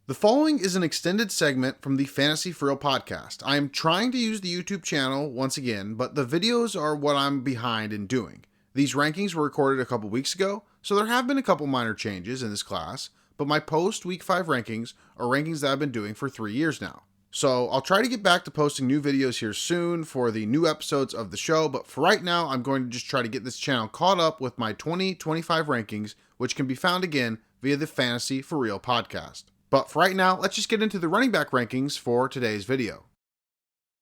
The following is an extended segment from the Fantasy for Real podcast. I am trying to use the YouTube channel once again, but the videos are what I'm behind in doing. These rankings were recorded a couple weeks ago, so there have been a couple minor changes in this class, but my post week 5 rankings are rankings that I've been doing for 3 years now. So I'll try to get back to posting new videos here soon for the new episodes of the show, but for right now, I'm going to just try to get this channel caught up with my 2025 rankings, which can be found again via the Fantasy for Real podcast. But for right now, let's just get into the running back rankings for today's video.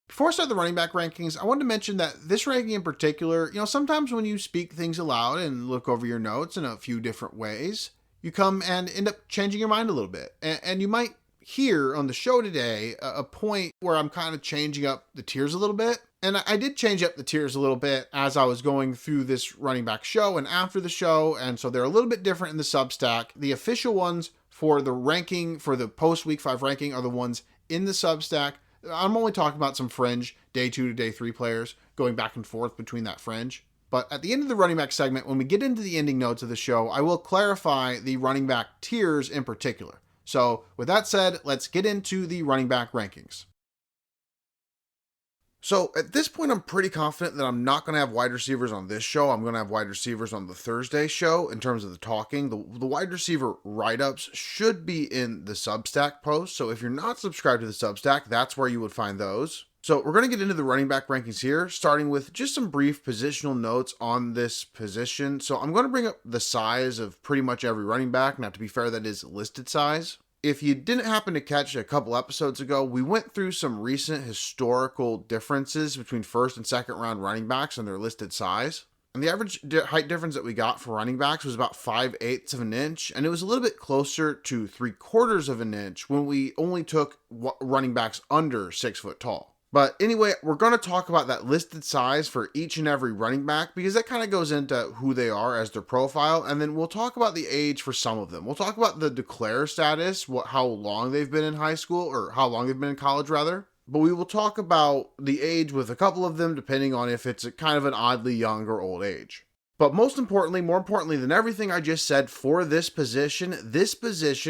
Before I start the running back rankings, I wanted to mention that this ranking in particular, sometimes when you speak things aloud and look over your notes in a few different ways, you come and end up changing your mind a little bit. And you might hear on the show today a point where I'm kind of changing up the tiers a little bit. And I did change up the tiers a little bit as I was going through this running back show and after the show. And so they're a little bit different in the Substack. The official ones for the ranking, for the post week 5 ranking, are the ones in the Substack. I'm only talking about some fringe day 2 to day 3 players going back and forth between that fringe. But at the end of the running back segment, when we get into the ending notes of the show, I will clarify the running back tiers in particular. So with that said, let's get into the running back rankings. So at this point, I'm pretty confident that I'm not going to have wide receivers on this show. I'm going to have wide receivers on the Thursday show in terms of the talking. The wide receiver write-ups should be in the Substack post. So if you're not subscribed to the Substack, that's where you would find those. So we're going to get into the running back rankings here, starting with just some brief positional notes on this position. So I'm going to bring up the size of pretty much every running back. Now, to be fair, that is listed size. If you didn't happen to catch a couple episodes ago, we went through some recent historical differences between first and second round running backs and their listed size. And the average height difference that we got for running backs was about 5/8 of an inch. And it was a little bit closer to 3/4 of an inch when we only took running backs under 6 foot tall. But anyway, we're going to talk about that listed size for each and every running back because that kind of goes into who they are as their profile. And then we'll talk about the age for some of them. We'll talk about the declare status, how long they've been in high school or how long they've been in college rather. But we will talk about the age with a couple of them depending on if it's a kind of an oddly young or old age. But more importantly than everything I just said for this position,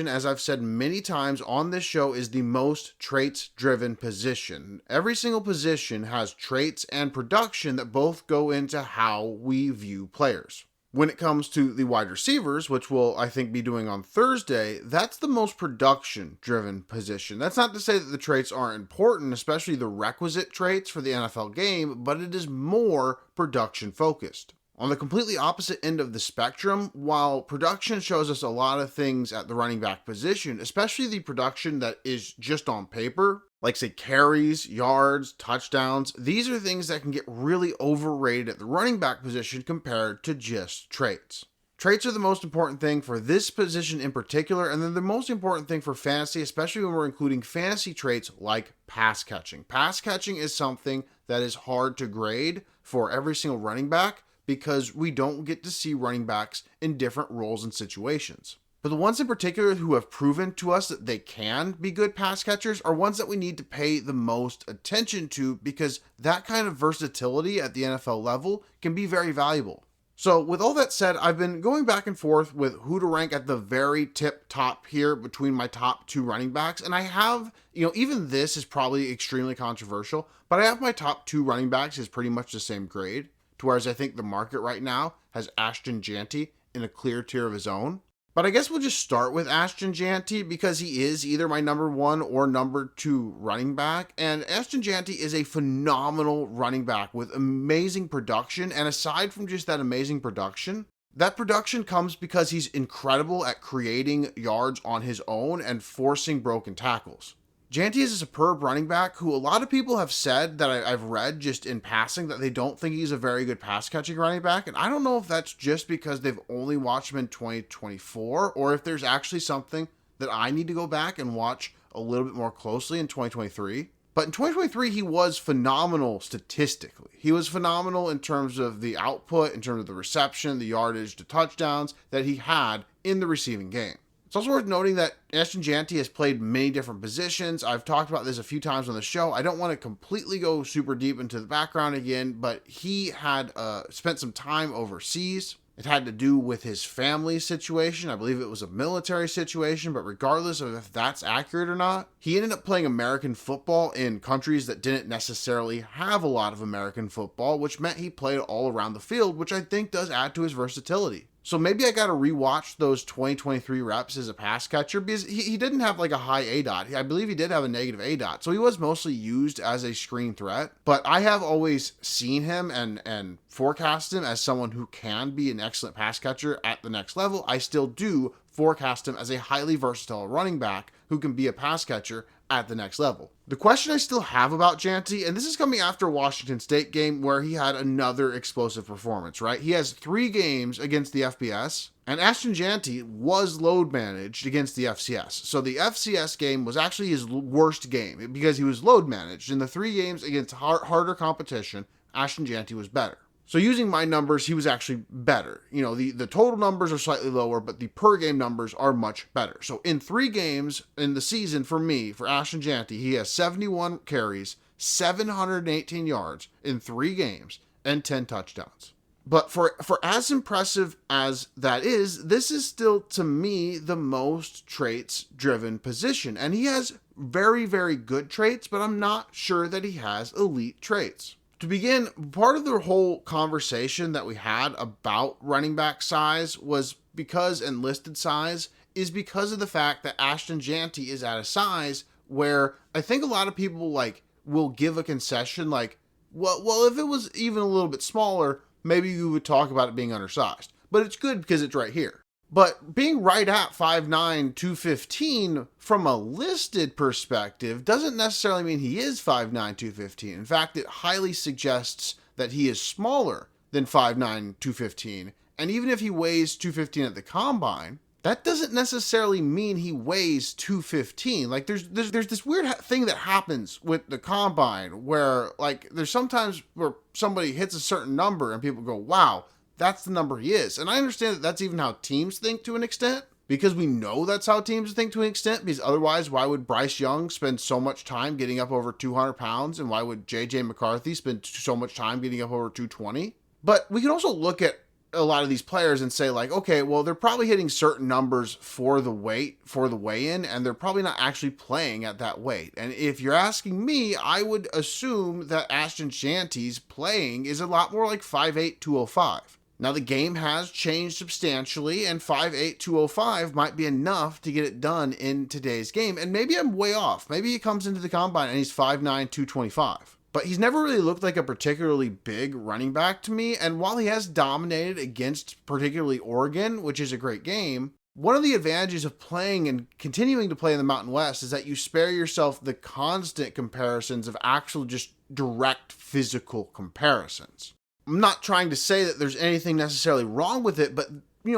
as I've said many times on this show, is the most traits-driven position. Every single position has traits and production that both go into how we view players. When it comes to the wide receivers, which we'll, I think, be doing on Thursday, that's the most production-driven position. That's not to say that the traits aren't important, especially the requisite traits for the NFL game, but it is more production-focused. On the completely opposite end of the spectrum, while production shows us a lot of things at the running back position, especially the production that is just on paper, like say carries, yards, touchdowns, these are things that can get really overrated at the running back position compared to just traits. Traits are the most important thing for this position in particular, and they're the most important thing for fantasy, especially when we're including fantasy traits like pass catching. Pass catching is something that is hard to grade for every single running back, because we don't get to see running backs in different roles and situations. But the ones in particular who have proven to us that they can be good pass catchers are ones that we need to pay the most attention to because that kind of versatility at the NFL level can be very valuable. So with all that said, I've been going back and forth with who to rank at the very tip top here between my top 2 running backs. And I have, even this is probably extremely controversial, but I have my top 2 running backs is pretty much the same grade. Whereas I think the market right now has Ashton Jeanty in a clear tier of his own. But I guess we'll just start with Ashton Jeanty because he is either my number 1 or number 2 running back. And Ashton Jeanty is a phenomenal running back with amazing production. And aside from just that amazing production, that production comes because he's incredible at creating yards on his own and forcing broken tackles. Jeanty is a superb running back who a lot of people have said that I've read just in passing that they don't think he's a very good pass catching running back. And I don't know if that's just because they've only watched him in 2024 or if there's actually something that I need to go back and watch a little bit more closely in 2023. But in 2023, he was phenomenal statistically. He was phenomenal in terms of the output, in terms of the reception, the yardage, the touchdowns that he had in the receiving game. It's also worth noting that Ashton Jeanty has played many different positions. I've talked about this a few times on the show. I don't want to completely go super deep into the background again, but he had spent some time overseas. It had to do with his family situation. I believe it was a military situation, but regardless of if that's accurate or not, he ended up playing American football in countries that didn't necessarily have a lot of American football, which meant he played all around the field, which I think does add to his versatility. So maybe I got to rewatch those 2023 reps as a pass catcher, because he didn't have like a high ADOT. I believe he did have a negative ADOT. So he was mostly used as a screen threat. But I have always seen him and forecast him as someone who can be an excellent pass catcher at the next level. I still do forecast him as a highly versatile running back who can be a pass catcher at the next level. The question I still have about Jeanty, and this is coming after a Washington State game where he had another explosive performance, right? He has 3 games against the FBS, and Ashton Jeanty was load managed against the FCS. So the FCS game was actually his worst game because he was load managed. In the 3 games against harder competition, Ashton Jeanty was better. So using my numbers, he was actually better. The total numbers are slightly lower, but the per game numbers are much better. So in 3 games in the season for Ashton Jeanty, he has 71 carries, 718 yards in 3 games, and 10 touchdowns. But for as impressive as that is, this is still, to me, the most traits-driven position. And he has very, very good traits, but I'm not sure that he has elite traits. To begin, part of the whole conversation that we had about running back size was because enlisted size is because of the fact that Ashton Jeanty is at a size where I think a lot of people will give a concession well, if it was even a little bit smaller, maybe you would talk about it being undersized. But it's good because it's right here. But being right at 5'9", 215 from a listed perspective doesn't necessarily mean he is 5'9", 215. In fact, it highly suggests that he is smaller than 5'9", 215. And even if he weighs 215 at the combine, that doesn't necessarily mean he weighs 215. There's this weird thing that happens with the combine where there's sometimes where somebody hits a certain number and people go, wow, that's the number he is. And I understand that that's even how teams think to an extent, because we know that's how teams think to an extent, because otherwise, why would Bryce Young spend so much time getting up over 200 pounds? And why would J.J. McCarthy spend so much time getting up over 220? But we can also look at a lot of these players and say okay, well, they're probably hitting certain numbers for the weigh-in, and they're probably not actually playing at that weight. And if you're asking me, I would assume that Ashton Jeanty's playing is a lot more like 5'8", 205. Now, the game has changed substantially, and 5'8", 205 might be enough to get it done in today's game. And maybe I'm way off. Maybe he comes into the combine and he's 5'9", 225. But he's never really looked like a particularly big running back to me. And while he has dominated against particularly Oregon, which is a great game, one of the advantages of playing and continuing to play in the Mountain West is that you spare yourself the constant comparisons of actual just direct physical comparisons. I'm not trying to say that there's anything necessarily wrong with it, but,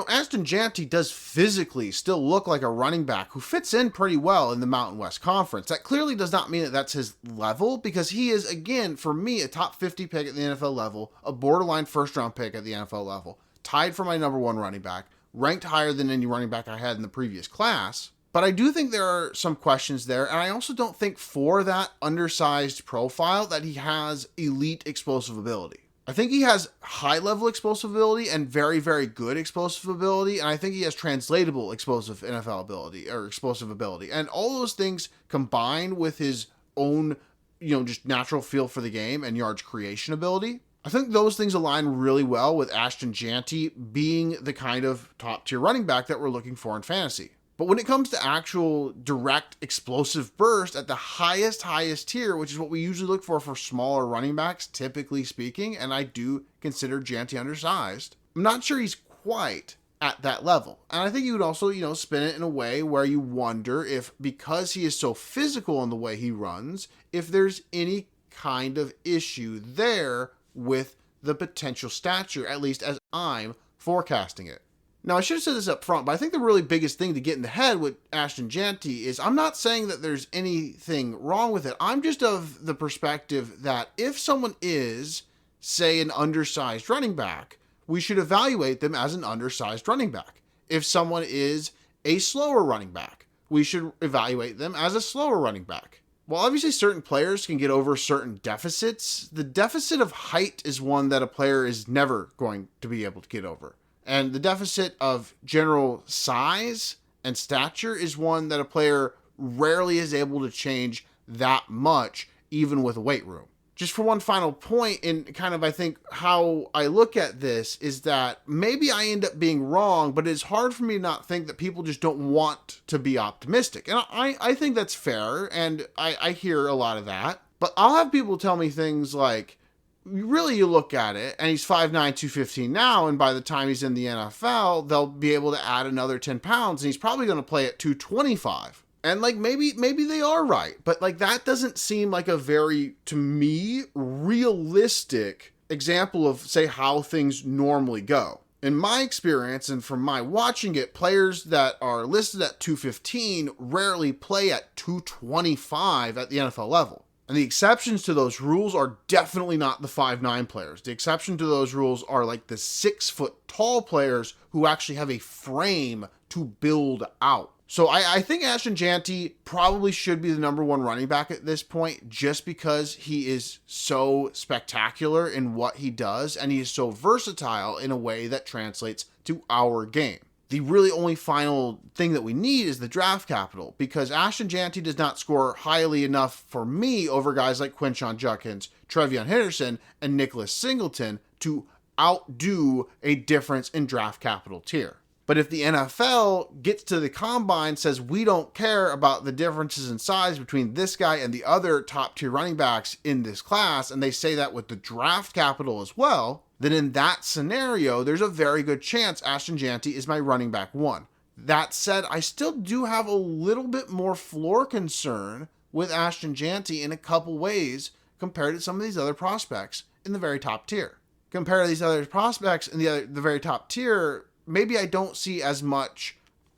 Ashton Jeanty does physically still look like a running back who fits in pretty well in the Mountain West Conference. That clearly does not mean that that's his level, because he is, again, for me, a top 50 pick at the NFL level, a borderline first-round pick at the NFL level, tied for my number 1 running back, ranked higher than any running back I had in the previous class. But I do think there are some questions there, and I also don't think for that undersized profile that he has elite explosive ability. I think he has high-level explosive ability and very, very good explosive ability, and I think he has translatable explosive NFL ability, or explosive ability. And all those things combined with his own, just natural feel for the game and yards creation ability, I think those things align really well with Ashton Jeanty being the kind of top-tier running back that we're looking for in fantasy. But when it comes to actual direct explosive burst at the highest tier, which is what we usually look for smaller running backs, typically speaking, and I do consider Jeanty undersized, I'm not sure he's quite at that level. And I think you would also, spin it in a way where you wonder if, because he is so physical in the way he runs, if there's any kind of issue there with the potential stature, at least as I'm forecasting it. Now, I should have said this up front, but I think the really biggest thing to get in the head with Ashton Jeanty is I'm not saying that there's anything wrong with it. I'm just of the perspective that if someone is, say, an undersized running back, we should evaluate them as an undersized running back. If someone is a slower running back, we should evaluate them as a slower running back. While obviously certain players can get over certain deficits, the deficit of height is one that a player is never going to be able to get over. And the deficit of general size and stature is one that a player rarely is able to change that much, even with a weight room. Just for one final point, in kind of, I think, how I look at this is that maybe I end up being wrong, but it's hard for me to not think that people just don't want to be optimistic. And I think that's fair, and I hear a lot of that. But I'll have people tell me things like, really, you look at it, and he's 5'9", 215 now, and by the time he's in the NFL, they'll be able to add another 10 pounds, and he's probably going to play at 225. And like, maybe they are right, but like, that doesn't seem like a very, to me, realistic example of, say, how things normally go. In my experience, and from my watching it, players that are listed at 215 rarely play at 225 at the NFL level. And the exceptions to those rules are definitely not the 5'9" players. The exception to those rules are like the 6 foot tall players who actually have a frame to build out. So I think Ashton Jeanty probably should be the number one running back at this point, just because he is so spectacular in what he does, and he is so versatile in a way that translates to our game. The really only final thing that we need is the draft capital, because Ashton Jeanty does not score highly enough for me over guys like Quinshon, Judkins, TreVeyon, Henderson, and Nicholas Singleton to outdo a difference in draft capital tier. But if the NFL gets to the combine, says we don't care about the differences in size between this guy and the other top tier running backs in this class, and they say that with the draft capital as well, then in that scenario, there's a very good chance Ashton Jeanty is my running back one. That said, I still do have a little bit more floor concern with Ashton Jeanty in a couple ways compared to some of these other prospects in the very top tier. Compared to these other prospects in the very top tier, maybe I don't see as much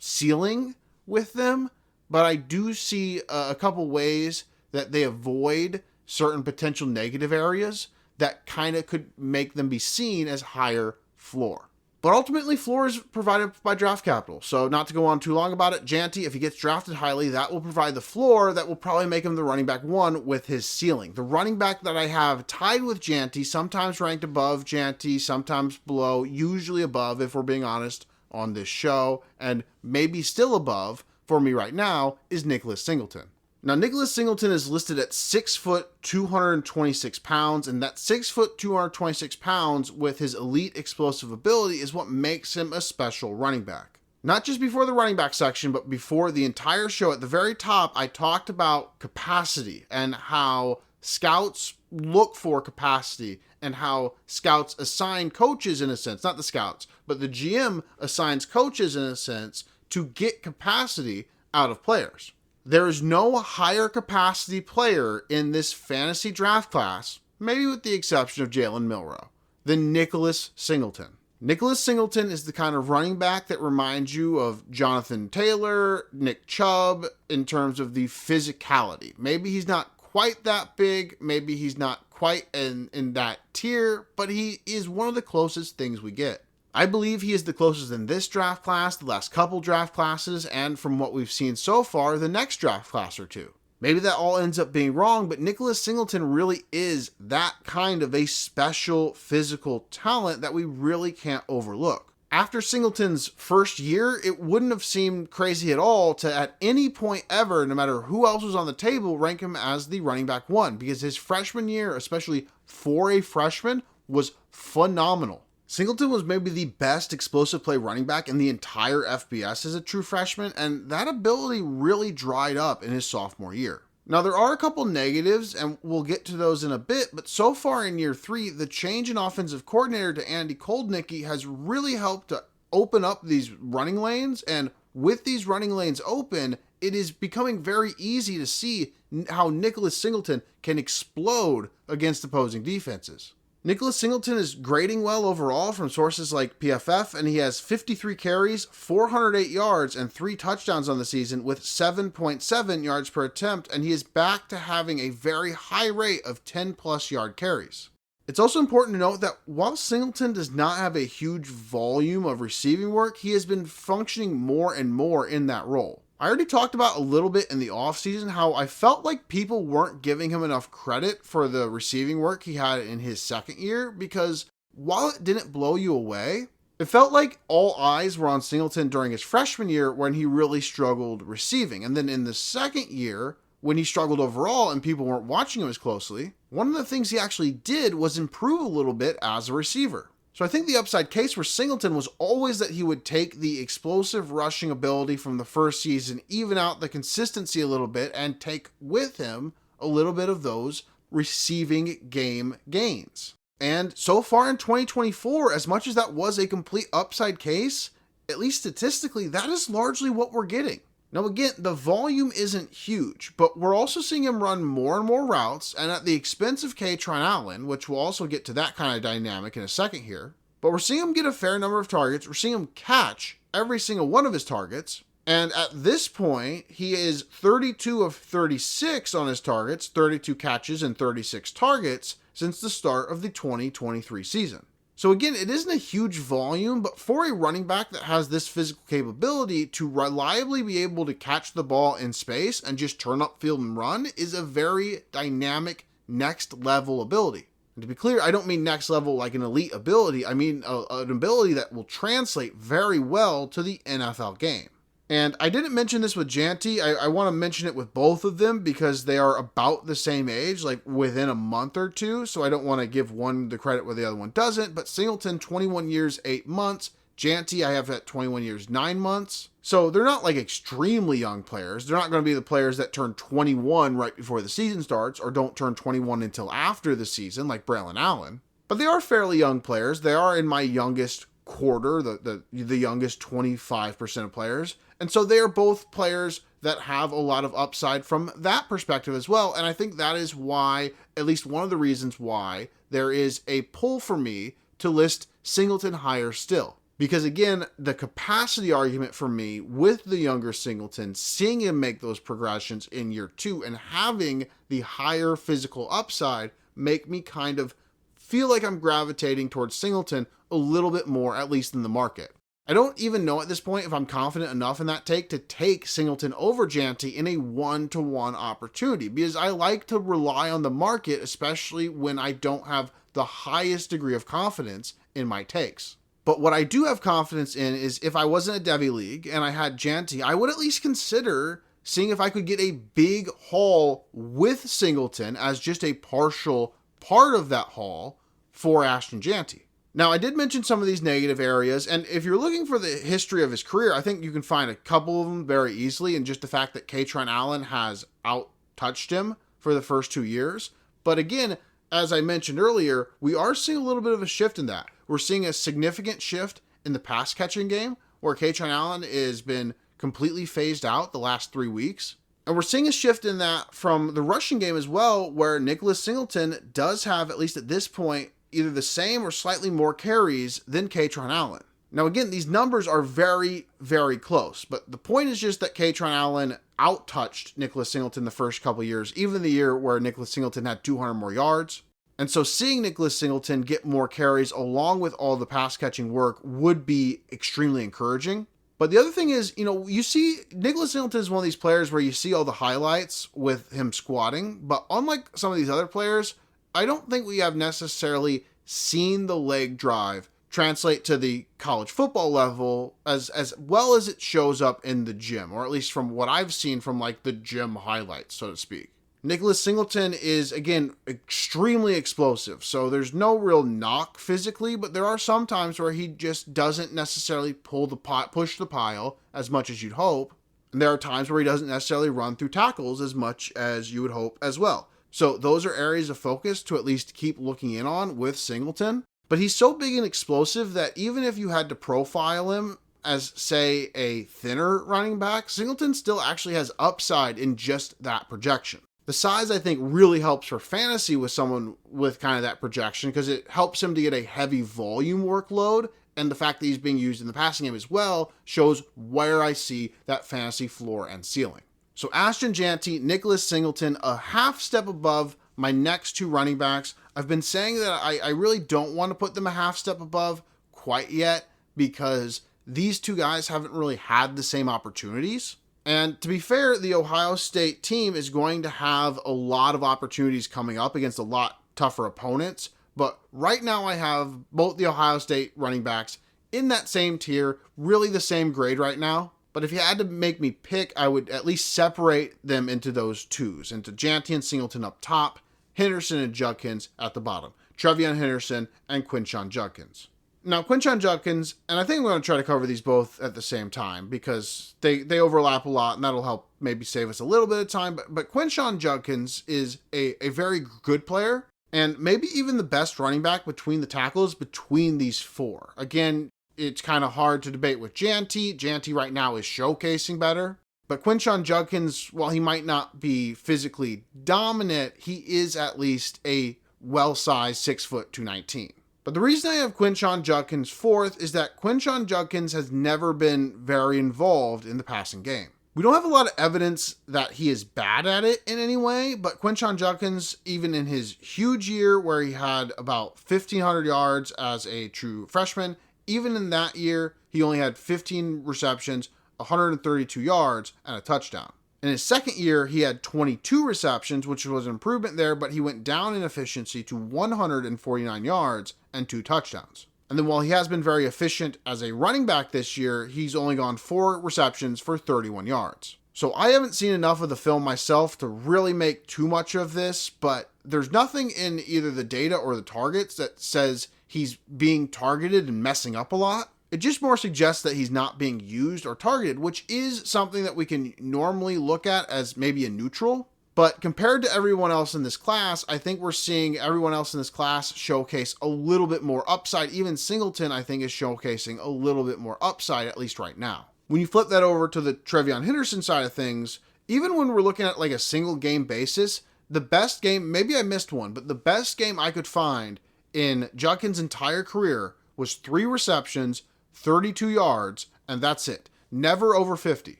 ceiling with them, but I do see a couple ways that they avoid certain potential negative areas that kind of could make them be seen as higher floor. But ultimately, floor is provided by draft capital. So not to go on too long about it, Jeanty, if he gets drafted highly, that will provide the floor that will probably make him the running back one with his ceiling. The running back that I have tied with Jeanty, sometimes ranked above Jeanty, sometimes below, usually above if we're being honest on this show, and maybe still above for me right now, is Nicholas Singleton. Now, Nicholas Singleton is listed at 6 foot, 226 pounds, and that 6 foot, 226 pounds with his elite explosive ability is what makes him a special running back. Not just before the running back section, but before the entire show. At the very top, I talked about capacity and how scouts look for capacity and how scouts assign coaches in a sense, not the scouts, but the GM assigns coaches in a sense to get capacity out of players. There is no higher capacity player in this fantasy draft class, maybe with the exception of Jalen Milroe, than Nicholas Singleton. Nicholas Singleton is the kind of running back that reminds you of Jonathan Taylor, Nick Chubb, in terms of the physicality. Maybe he's not quite that big, maybe he's not quite in that tier, but he is one of the closest things we get. I believe he is the closest in this draft class, the last couple draft classes, and from what we've seen so far, the next draft class or two. Maybe that all ends up being wrong, but Nicholas Singleton really is that kind of a special physical talent that we really can't overlook. After Singleton's first year, it wouldn't have seemed crazy at all to, at any point ever, no matter who else was on the table, rank him as the running back one, because his freshman year, especially for a freshman, was phenomenal. Singleton was maybe the best explosive play running back in the entire FBS as a true freshman, and that ability really dried up in his sophomore year. Now, there are a couple negatives, and we'll get to those in a bit, but so far in year 3, the change in offensive coordinator to Andy Koldnicki has really helped to open up these running lanes, and with these running lanes open, it is becoming very easy to see how Nicholas Singleton can explode against opposing defenses. Nicholas Singleton is grading well overall from sources like PFF, and he has 53 carries, 408 yards, and 3 touchdowns on the season with 7.7 yards per attempt, and he is back to having a very high rate of 10-plus yard carries. It's also important to note that while Singleton does not have a huge volume of receiving work, he has been functioning more and more in that role. I already talked about a little bit in the offseason how I felt like people weren't giving him enough credit for the receiving work he had in his second year, because while it didn't blow you away, It felt like all eyes were on Singleton during his freshman year when he really struggled receiving. And then in the second year, when he struggled overall and people weren't watching him as closely, one of the things he actually did was improve a little bit as a receiver. So I think the upside case for Singleton was always that he would take the explosive rushing ability from the first season, even out the consistency a little bit, and take with him a little bit of those receiving game gains. And so far in 2024, as much as that was a complete upside case, at least statistically, that is largely what we're getting. Now again, the volume isn't huge, but we're also seeing him run more and more routes, and at the expense of Kaytron Allen, which we'll also get to that kind of dynamic in a second here. But we're seeing him get a fair number of targets. We're seeing him catch every single one of his targets. And at this point, he is 32 of 36 on his targets, 32 catches and 36 targets since the start of the 2023 season. So again, it isn't a huge volume, but for a running back that has this physical capability to reliably be able to catch the ball in space and just turn upfield and run is a very dynamic next level ability. And to be clear, I don't mean next level like an elite ability. I mean an ability that will translate very well to the NFL game. And I didn't mention this with Jeanty. I want to mention it with both of them because they are about the same age, like within a month or two. So I don't want to give one the credit where the other one doesn't. But Singleton, 21 years, 8 months. Jeanty, I have at 21 years, 9 months. So they're not like extremely young players. They're not going to be the players that turn 21 right before the season starts or don't turn 21 until after the season like Braylon Allen. But they are fairly young players. They are in my youngest quarter, the youngest 25% of players. And so they are both players that have a lot of upside from that perspective as well. And I think that is why, at least one of the reasons why, there is a pull for me to list Singleton higher still. Because again, the capacity argument for me with the younger Singleton, seeing him make those progressions in year 2 and having the higher physical upside make me kind of feel like I'm gravitating towards Singleton a little bit more, at least in the market. I don't even know at this point if I'm confident enough in that take to take Singleton over Jeanty in a one-to-one opportunity, because I like to rely on the market, especially when I don't have the highest degree of confidence in my takes. But what I do have confidence in is if I was in a Devy league and I had Jeanty, I would at least consider seeing if I could get a big haul with Singleton as just a partial part of that haul for Ashton Jeanty. Now, I did mention some of these negative areas, and if you're looking for the history of his career, I think you can find a couple of them very easily, and just the fact that Kaytron Allen has out-touched him for the first 2 years. But again, as I mentioned earlier, we are seeing a little bit of a shift in that. We're seeing a significant shift in the pass-catching game, where Kaytron Allen has been completely phased out the last 3 weeks. And we're seeing a shift in that from the rushing game as well, where Nicholas Singleton does have, at least at this point, either the same or slightly more carries than Kaytron Allen. Now again, these numbers are very, very close, but the point is just that Kaytron Allen out-touched Nicholas Singleton the first couple years, even the year where Nicholas Singleton had 200 more yards. And so seeing Nicholas Singleton get more carries along with all the pass-catching work would be extremely encouraging. But the other thing is, you see Nicholas Singleton is one of these players where you see all the highlights with him squatting, but unlike some of these other players, I don't think we have necessarily seen the leg drive translate to the college football level as well as it shows up in the gym, or at least from what I've seen from like the gym highlights, so to speak. Nicholas Singleton is, again, extremely explosive, so there's no real knock physically, but there are some times where he just doesn't necessarily push the pile as much as you'd hope, and there are times where he doesn't necessarily run through tackles as much as you would hope as well. So those are areas of focus to at least keep looking in on with Singleton. But he's so big and explosive that even if you had to profile him as, say, a thinner running back, Singleton still actually has upside in just that projection. The size, I think, really helps for fantasy with someone with kind of that projection because it helps him to get a heavy volume workload, and the fact that he's being used in the passing game as well shows where I see that fantasy floor and ceiling. So Ashton Jeanty, Nicholas Singleton, a half step above my next 2 running backs. I've been saying that I really don't want to put them a half step above quite yet because these 2 guys haven't really had the same opportunities. And to be fair, the Ohio State team is going to have a lot of opportunities coming up against a lot tougher opponents. But right now I have both the Ohio State running backs in that same tier, really the same grade right now. But if you had to make me pick, I would at least separate them into those twos, into Jeanty and Singleton up top, Henderson and Judkins at the bottom. TreVeyon Henderson and Quinshon Judkins. Now, Quinshon Judkins, and I think I'm going to try to cover these both at the same time because they overlap a lot, and that'll help maybe save us a little bit of time. But Quinshon Judkins is a very good player, and maybe even the best running back between the tackles between these four. Again, it's kind of hard to debate with Jeanty. Jeanty right now is showcasing better. But Quinshon Judkins, while he might not be physically dominant, he is at least a well-sized 6', 219. But the reason I have Quinshon Judkins fourth is that Quinshon Judkins has never been very involved in the passing game. We don't have a lot of evidence that he is bad at it in any way, but Quinshon Judkins, even in his huge year where he had about 1,500 yards as a true freshman, even in that year, he only had 15 receptions, 132 yards, and a touchdown. In his second year, he had 22 receptions, which was an improvement there, but he went down in efficiency to 149 yards and 2 touchdowns. And then while he has been very efficient as a running back this year, he's only gone 4 receptions for 31 yards. So I haven't seen enough of the film myself to really make too much of this, but there's nothing in either the data or the targets that says he's being targeted and messing up a lot. It just more suggests that he's not being used or targeted, which is something that we can normally look at as maybe a neutral. But compared to everyone else in this class, I think we're seeing everyone else in this class showcase a little bit more upside. Even Singleton, I think, is showcasing a little bit more upside, at least right now. When you flip that over to the TreVeyon Henderson side of things, even when we're looking at like a single game basis, the best game, maybe I missed one, but the best game I could find in Judkins' entire career was 3 receptions, 32 yards, and that's it. Never over 50.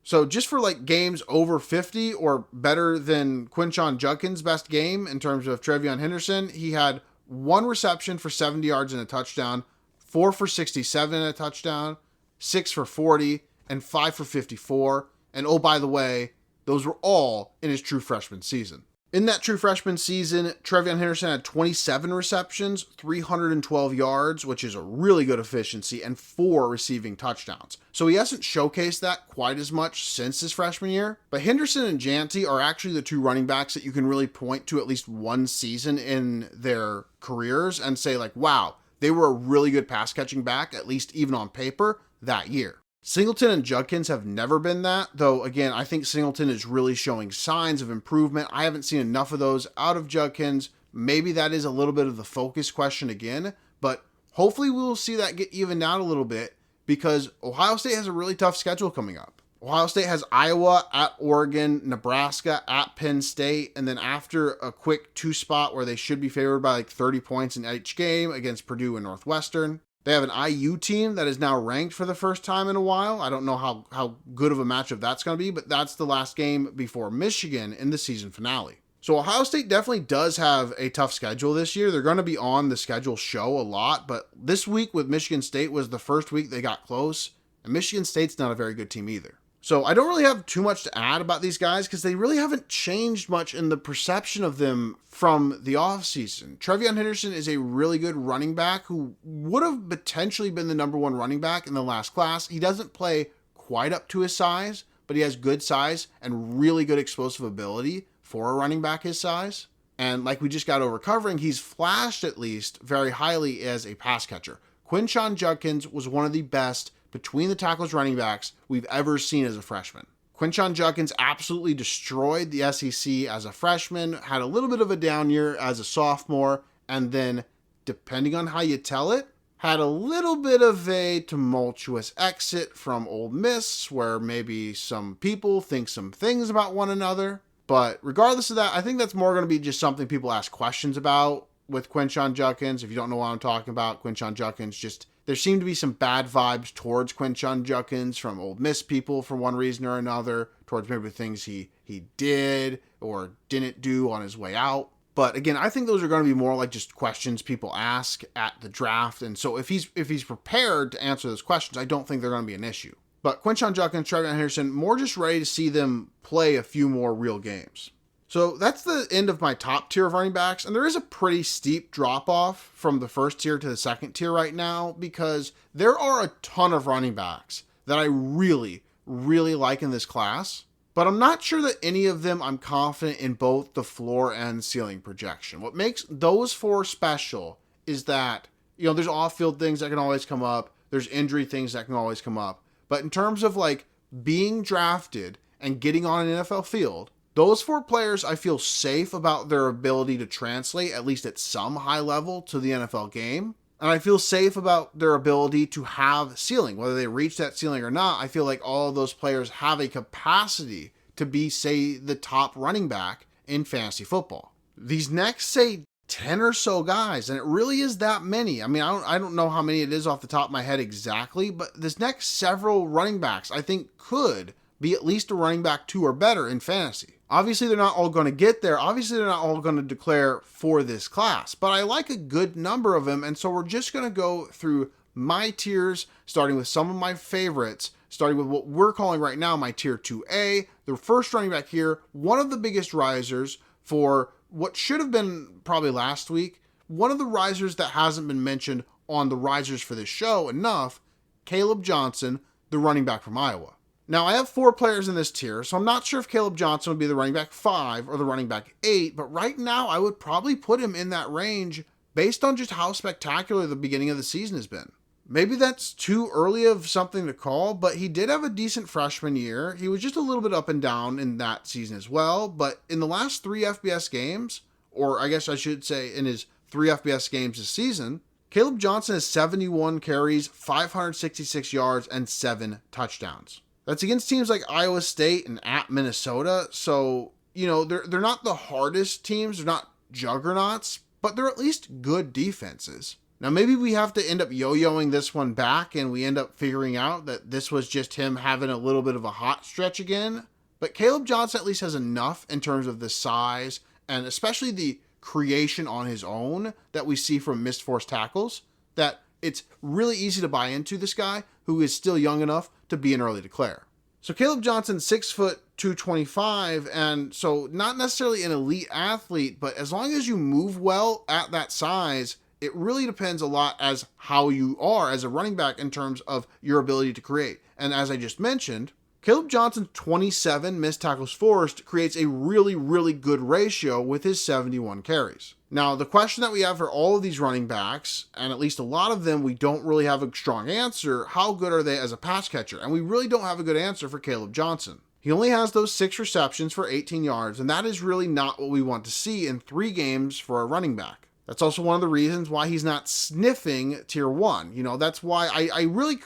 So just for like games over 50 or better than Quinshon Judkins' best game in terms of TreVeyon Henderson, he had 1 reception for 70 yards and a touchdown, 4 for 67 and a touchdown, 6 for 40, and 5 for 54. And oh, by the way, those were all in his true freshman season. In that true freshman season, TreVeyon Henderson had 27 receptions, 312 yards, which is a really good efficiency, and 4 receiving touchdowns. So he hasn't showcased that quite as much since his freshman year. But Henderson and Jeanty are actually the 2 running backs that you can really point to at least one season in their careers and say like, wow, they were a really good pass catching back, at least even on paper, that year. Singleton and Judkins have never been that, though again, I think Singleton is really showing signs of improvement. I haven't seen enough of those out of Judkins. Maybe that is a little bit of the focus question again, but hopefully we will see that get evened out a little bit because Ohio State has a really tough schedule coming up. Ohio State has Iowa, at Oregon, Nebraska, at Penn State, and then after a quick 2 spot where they should be favored by like 30 points in each game against Purdue and Northwestern. They have an IU team that is now ranked for the first time in a while. I don't know how good of a matchup that's going to be, but that's the last game before Michigan in the season finale. So Ohio State definitely does have a tough schedule this year. They're going to be on the schedule show a lot, but this week with Michigan State was the first week they got close, and Michigan State's not a very good team either. So I don't really have too much to add about these guys because they really haven't changed much in the perception of them from the offseason. TreVeyon Henderson is a really good running back who would have potentially been the number 1 running back in the last class. He doesn't play quite up to his size, but he has good size and really good explosive ability for a running back his size. And like we just got over covering, he's flashed at least very highly as a pass catcher. Quinshon Judkins was one of the best between the tackles running backs we've ever seen as a freshman. Quinshon Judkins absolutely destroyed the SEC as a freshman, had a little bit of a down year as a sophomore, and then, depending on how you tell it, had a little bit of a tumultuous exit from Ole Miss, where maybe some people think some things about one another. But regardless of that, I think that's more going to be just something people ask questions about with Quinshon Judkins. If you don't know what I'm talking about, Quinshon Judkins just... There seemed to be some bad vibes towards Quinshon Judkins from Ole Miss people for one reason or another, towards maybe things he did or didn't do on his way out. But again, I think those are going to be more like just questions people ask at the draft. And so if he's prepared to answer those questions, I don't think they're going to be an issue. But Quinshon Judkins, TreVeyon Henderson, more just ready to see them play a few more real games. So that's the end of my top tier of running backs, and there is a pretty steep drop-off from the first tier to the second tier right now because there are a ton of running backs that I really, really like in this class, but I'm not sure that any of them I'm confident in both the floor and ceiling projection. What makes those four special is that, there's off-field things that can always come up, there's injury things that can always come up, but in terms of like being drafted and getting on an NFL field, those four players, I feel safe about their ability to translate, at least at some high level, to the NFL game. And I feel safe about their ability to have ceiling. Whether they reach that ceiling or not, I feel like all of those players have a capacity to be, say, the top running back in fantasy football. These next, say, 10 or so guys, and it really is that many. I mean, I don't know how many it is off the top of my head exactly, but this next several running backs, I think, could be at least a running back 2 or better in fantasy. Obviously, they're not all going to get there. Obviously, they're not all going to declare for this class, but I like a good number of them, and so we're just going to go through my tiers, starting with some of my favorites, starting with what we're calling right now my tier 2A. The first running back here, one of the biggest risers for what should have been probably last week, one of the risers that hasn't been mentioned on the risers for this show enough, Kaleb Johnson, the running back from Iowa. Now, I have 4 players in this tier, so I'm not sure if Kaleb Johnson would be the running back 5 or the running back 8, but right now I would probably put him in that range based on just how spectacular the beginning of the season has been. Maybe that's too early of something to call, but he did have a decent freshman year. He was just a little bit up and down in that season as well, but in the last 3 FBS games, or I guess I should say in his 3 FBS games this season, Kaleb Johnson has 71 carries, 566 yards, and 7 touchdowns. That's against teams like Iowa State and at Minnesota. So, they're not the hardest teams. They're not juggernauts, but they're at least good defenses. Now, maybe we have to end up yo-yoing this one back and we end up figuring out that this was just him having a little bit of a hot stretch again. But Kaleb Johnson at least has enough in terms of the size and especially the creation on his own that we see from missed forced tackles that it's really easy to buy into this guy who is still young enough to be an early declare. So Kaleb Johnson, 6 foot, 225, and so not necessarily an elite athlete, but as long as you move well at that size, it really depends a lot as how you are as a running back in terms of your ability to create. And as I just mentioned, Kaleb Johnson's 27 missed tackles forced creates a really, really good ratio with his 71 carries. Now, the question that we have for all of these running backs, and at least a lot of them, we don't really have a strong answer. How good are they as a pass catcher? And we really don't have a good answer for Kaleb Johnson. He only has those 6 receptions for 18 yards, and that is really not what we want to see in 3 games for a running back. That's also one of the reasons why he's not sniffing tier 1. That's why he really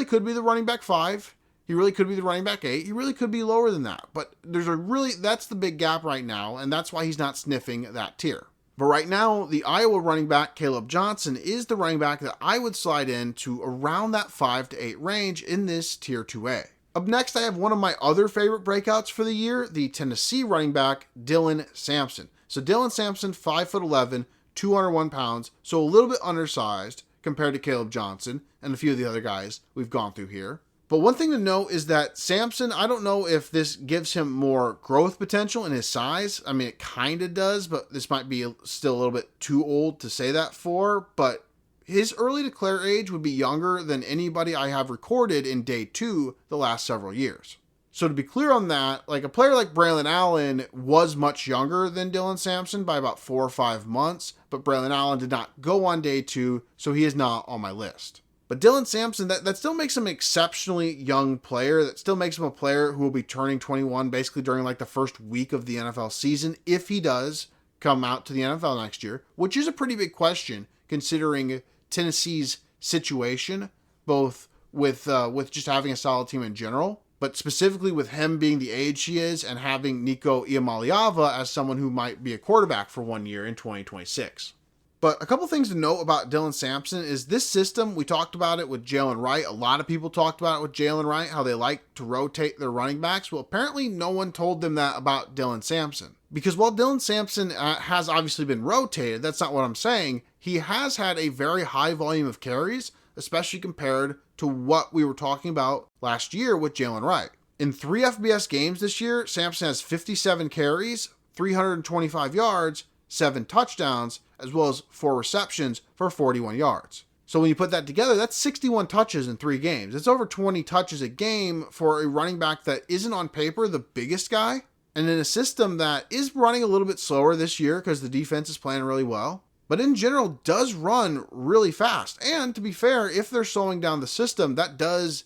could be the running back 5. He really could be the running back 8. He really could be lower than that. But that's the big gap right now, and that's why he's not sniffing that tier. But right now, the Iowa running back, Kaleb Johnson, is the running back that I would slide into around that 5 to 8 range in this tier 2A. Up next, I have one of my other favorite breakouts for the year, the Tennessee running back, Dylan Sampson. So Dylan Sampson, 5'11", 201 pounds, so a little bit undersized compared to Kaleb Johnson and a few of the other guys we've gone through here. But one thing to note is that Sampson, I don't know if this gives him more growth potential in his size. I mean, it kind of does, but this might be still a little bit too old to say that for. But his early declare age would be younger than anybody I have recorded in day 2 the last several years. So to be clear on that, like a player like Braylon Allen was much younger than Dylan Sampson by about 4 or 5 months, but Braylon Allen did not go on day 2, so he is not on my list. But Dylan Sampson, that still makes him an exceptionally young player. That still makes him a player who will be turning 21 basically during like the first week of the NFL season, if he does come out to the NFL next year, which is a pretty big question considering Tennessee's situation, both with just having a solid team in general, but specifically with him being the age he is and having Nico Iamaleava as someone who might be a quarterback for 1 year in 2026. But a couple things to note about Dylan Sampson is this system, we talked about it with Jalen Wright. A lot of people talked about it with Jalen Wright, how they like to rotate their running backs. Well, apparently no one told them that about Dylan Sampson. Because while Dylan Sampson has obviously been rotated, that's not what I'm saying, he has had a very high volume of carries, especially compared to what we were talking about last year with Jalen Wright. In 3 FBS games this year, Sampson has 57 carries, 325 yards, 7 touchdowns, as well as 4 receptions for 41 yards. So when you put that together, that's 61 touches in 3 games. It's over 20 touches a game for a running back that isn't on paper the biggest guy, and in a system that is running a little bit slower this year because the defense is playing really well, but in general does run really fast. And to be fair, if they're slowing down the system, that does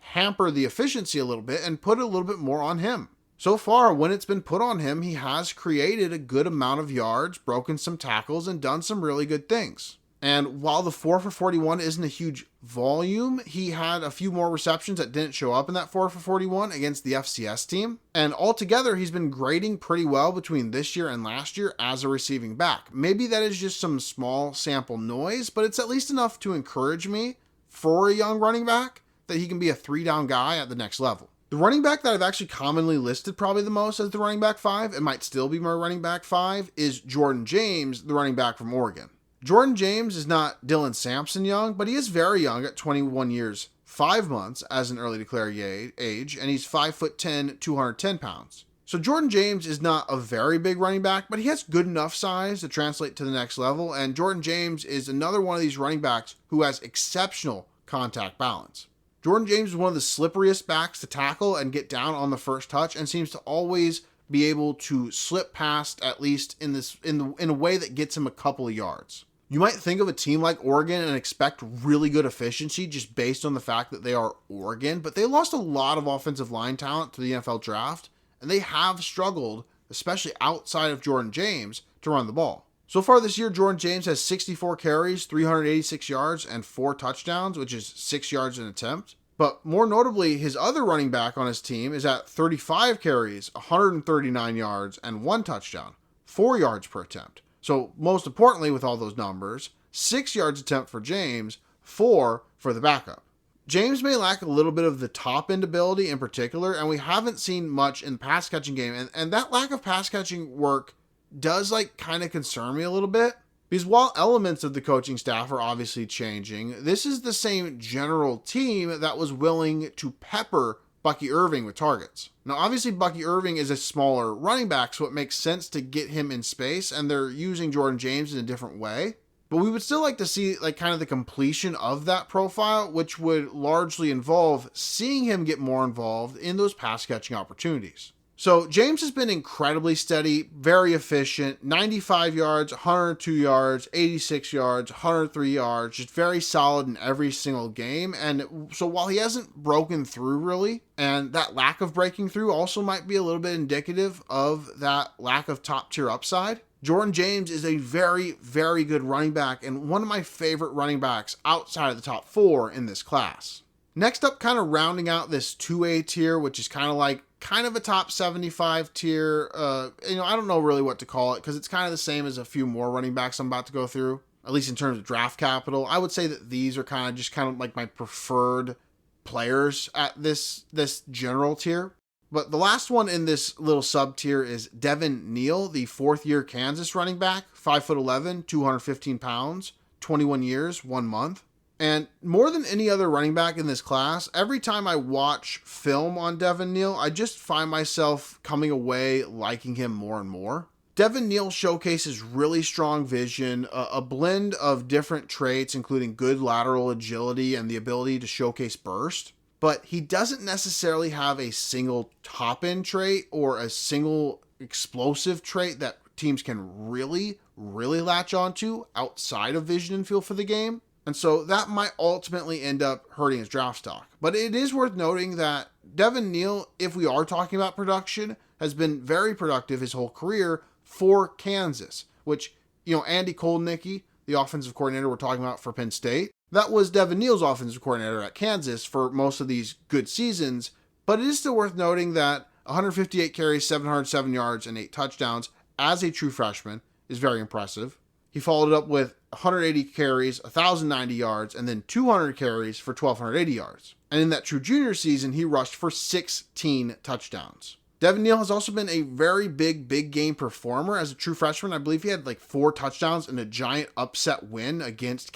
hamper the efficiency a little bit and put a little bit more on him. So far, when it's been put on him, he has created a good amount of yards, broken some tackles, and done some really good things. And while the 4 for 41 isn't a huge volume, he had a few more receptions that didn't show up in that 4 for 41 against the FCS team. And altogether, he's been grading pretty well between this year and last year as a receiving back. Maybe that is just some small sample noise, but it's at least enough to encourage me for a young running back that he can be a 3-down guy at the next level. The running back that I've actually commonly listed probably the most as the running back 5, it might still be my running back 5, is Jordan James, the running back from Oregon. Jordan James is not Dylan Sampson young, but he is very young at 21 years, 5 months as an early declared age, and he's 5'10", 210 pounds. So Jordan James is not a very big running back, but he has good enough size to translate to the next level, and Jordan James is another one of these running backs who has exceptional contact balance. Jordan James is one of the slipperiest backs to tackle and get down on the first touch, and seems to always be able to slip past, at least in a way that gets him a couple of yards. You might think of a team like Oregon and expect really good efficiency just based on the fact that they are Oregon, but they lost a lot of offensive line talent to the NFL draft, and they have struggled, especially outside of Jordan James, to run the ball. So far this year, Jordan James has 64 carries, 386 yards, and 4 touchdowns, which is 6 yards an attempt. But more notably, his other running back on his team is at 35 carries, 139 yards, and 1 touchdown, 4 yards per attempt. So most importantly with all those numbers, 6 yards attempt for James, 4 for the backup. James may lack a little bit of the top end ability in particular, and we haven't seen much in the pass catching game. And that lack of pass catching work does kind of concern me a little bit. Because while elements of the coaching staff are obviously changing, this is the same general team that was willing to pepper Bucky Irving with targets. Now, obviously, Bucky Irving is a smaller running back, so it makes sense to get him in space, and they're using Jordan James in a different way. But we would still like to see kind of the completion of that profile, which would largely involve seeing him get more involved in those pass catching opportunities. So James has been incredibly steady, very efficient, 95 yards, 102 yards, 86 yards, 103 yards, just very solid in every single game. And so while he hasn't broken through really, and that lack of breaking through also might be a little bit indicative of that lack of top tier upside, Jordan James is a very, very good running back and one of my favorite running backs outside of the top 4 in this class. Next up, kind of rounding out this 2A tier, which is kind of a top 75 tier. I don't know really what to call it because it's kind of the same as a few more running backs I'm about to go through, at least in terms of draft capital. I would say that these are kind of like my preferred players at this general tier. But the last one in this little sub tier is Devin Neal, the 4th-year Kansas running back, 5'11", 215 pounds, 21 years, 1 month. And more than any other running back in this class, every time I watch film on Devin Neal, I just find myself coming away liking him more and more. Devin Neal showcases really strong vision, a blend of different traits, including good lateral agility and the ability to showcase burst. But he doesn't necessarily have a single top-end trait or a single explosive trait that teams can really, really latch onto outside of vision and feel for the game. And so that might ultimately end up hurting his draft stock. But it is worth noting that Devin Neal, if we are talking about production, has been very productive his whole career for Kansas, which, Andy Kolnicki, the offensive coordinator we're talking about for Penn State, that was Devin Neal's offensive coordinator at Kansas for most of these good seasons. But it is still worth noting that 158 carries, 707 yards, and 8 touchdowns as a true freshman is very impressive. He followed up with 180 carries, 1,090 yards, and then 200 carries for 1,280 yards. And in that true junior season, he rushed for 16 touchdowns. Devin Neal has also been a very big game performer as a true freshman. I believe he had 4 touchdowns in a giant upset win against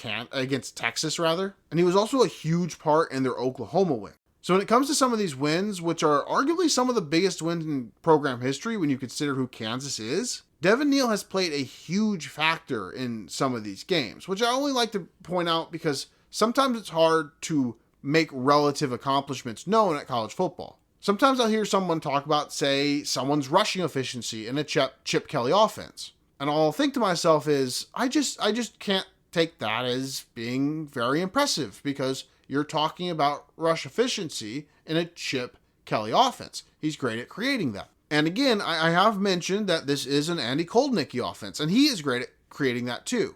Texas, rather. And he was also a huge part in their Oklahoma win. So when it comes to some of these wins, which are arguably some of the biggest wins in program history when you consider who Kansas is, Devin Neal has played a huge factor in some of these games, which I only like to point out because sometimes it's hard to make relative accomplishments known at college football. Sometimes I'll hear someone talk about, say, someone's rushing efficiency in a Chip Kelly offense. And all I'll think to myself is, I just can't take that as being very impressive because you're talking about rush efficiency in a Chip Kelly offense. He's great at creating that. And again, I have mentioned that this is an Andy Koldnicki offense, and he is great at creating that too.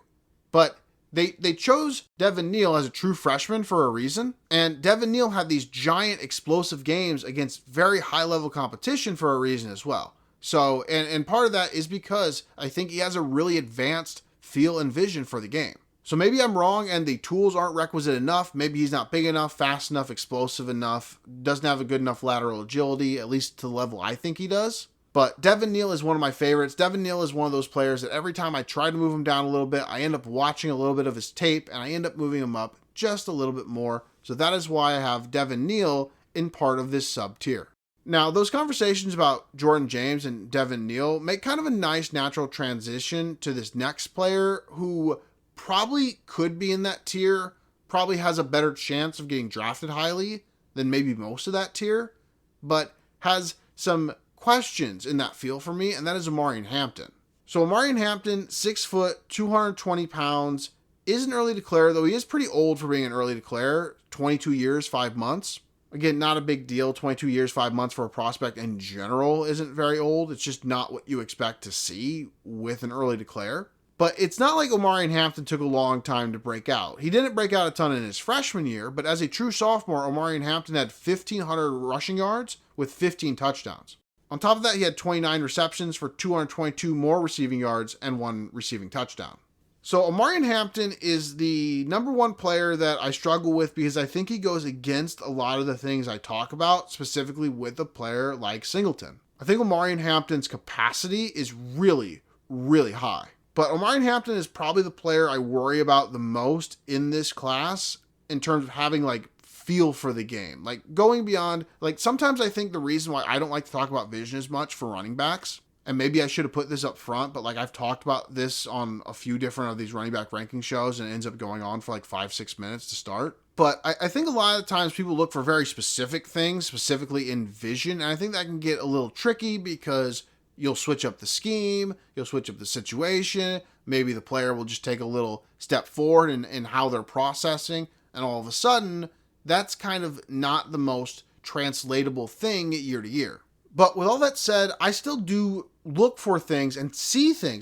But they chose Devin Neal as a true freshman for a reason, and Devin Neal had these giant explosive games against very high-level competition for a reason as well. So, and part of that is because I think he has a really advanced feel and vision for the game. So maybe I'm wrong and the tools aren't requisite enough. Maybe he's not big enough, fast enough, explosive enough, doesn't have a good enough lateral agility, at least to the level I think he does. But Devin Neal is one of my favorites. Devin Neal is one of those players that every time I try to move him down a little bit, I end up watching a little bit of his tape and I end up moving him up just a little bit more. So that is why I have Devin Neal in part of this sub tier. Now, those conversations about Jordan James and Devin Neal make kind of a nice natural transition to this next player who probably could be in that tier, probably has a better chance of getting drafted highly than maybe most of that tier, but has some questions in that field for me, and that is Omarion Hampton. So Omarion Hampton, 6 foot, 220 pounds, is an early declare, though he is pretty old for being an early declare, 22 years, 5 months. Again, not a big deal. 22 years, 5 months for a prospect in general isn't very old. It's just not what you expect to see with an early declare. But it's not like Omarion Hampton took a long time to break out. He didn't break out a ton in his freshman year, but as a true sophomore, Omarion Hampton had 1,500 rushing yards with 15 touchdowns. On top of that, he had 29 receptions for 222 more receiving yards and 1 receiving touchdown. So Omarion Hampton is the number one player that I struggle with because I think he goes against a lot of the things I talk about, specifically with a player like Singleton. I think Omarion Hampton's capacity is really, really high. But Omarion Hampton is probably the player I worry about the most in this class in terms of having feel for the game. Going beyond, sometimes I think the reason why I don't like to talk about vision as much for running backs, and maybe I should have put this up front, but I've talked about this on a few different of these running back ranking shows and it ends up going on for 5-6 minutes to start. But I think a lot of times people look for very specific things, specifically in vision, and I think that can get a little tricky because you'll switch up the scheme, you'll switch up the situation, maybe the player will just take a little step forward in how they're processing, and all of a sudden, that's kind of not the most translatable thing year to year. But with all that said, I still do look for things and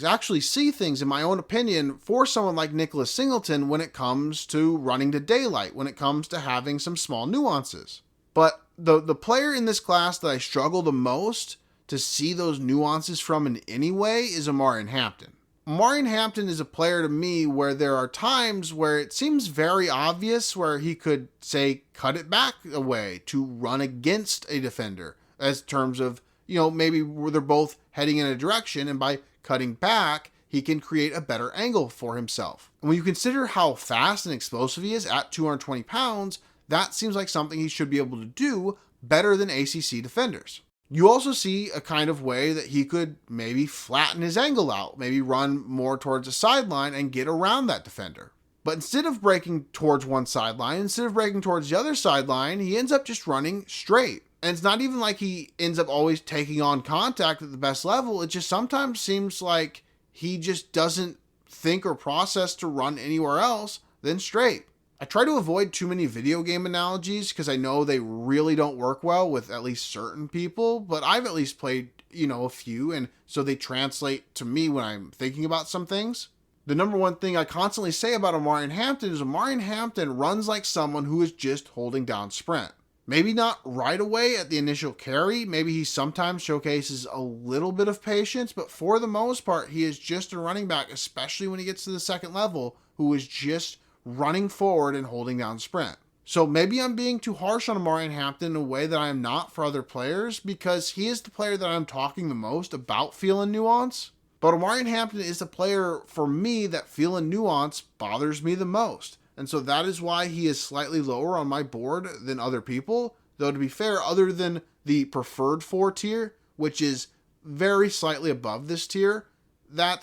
actually see things in my own opinion for someone like Nicholas Singleton when it comes to running to daylight, when it comes to having some small nuances. But the player in this class that I struggle the most to see those nuances from in any way is Omarion Hampton. Omarion Hampton is a player to me where there are times where it seems very obvious where he could, say, cut it back away to run against a defender, as terms of, maybe where they're both heading in a direction, and by cutting back, he can create a better angle for himself. And when you consider how fast and explosive he is at 220 pounds, that seems like something he should be able to do better than ACC defenders. You also see a kind of way that he could maybe flatten his angle out, maybe run more towards the sideline and get around that defender. But instead of breaking towards one sideline, instead of breaking towards the other sideline, he ends up just running straight. And it's not even like he ends up always taking on contact at the best level. It just sometimes seems like he just doesn't think or process to run anywhere else than straight. I try to avoid too many video game analogies because I know they really don't work well with at least certain people, but I've at least played, a few, and so they translate to me when I'm thinking about some things. The number one thing I constantly say about Omarion Hampton is Omarion Hampton runs like someone who is just holding down sprint. Maybe not right away at the initial carry, maybe he sometimes showcases a little bit of patience, but for the most part, he is just a running back, especially when he gets to the second level, who is just running forward and holding down sprint. So maybe I'm being too harsh on Omarion Hampton in a way that I am not for other players because he is the player that I'm talking the most about feel and nuance. But Omarion Hampton is the player for me that feel and nuance bothers me the most. And so that is why he is slightly lower on my board than other people. Though to be fair, other than the preferred 4 tier, which is very slightly above this tier, they're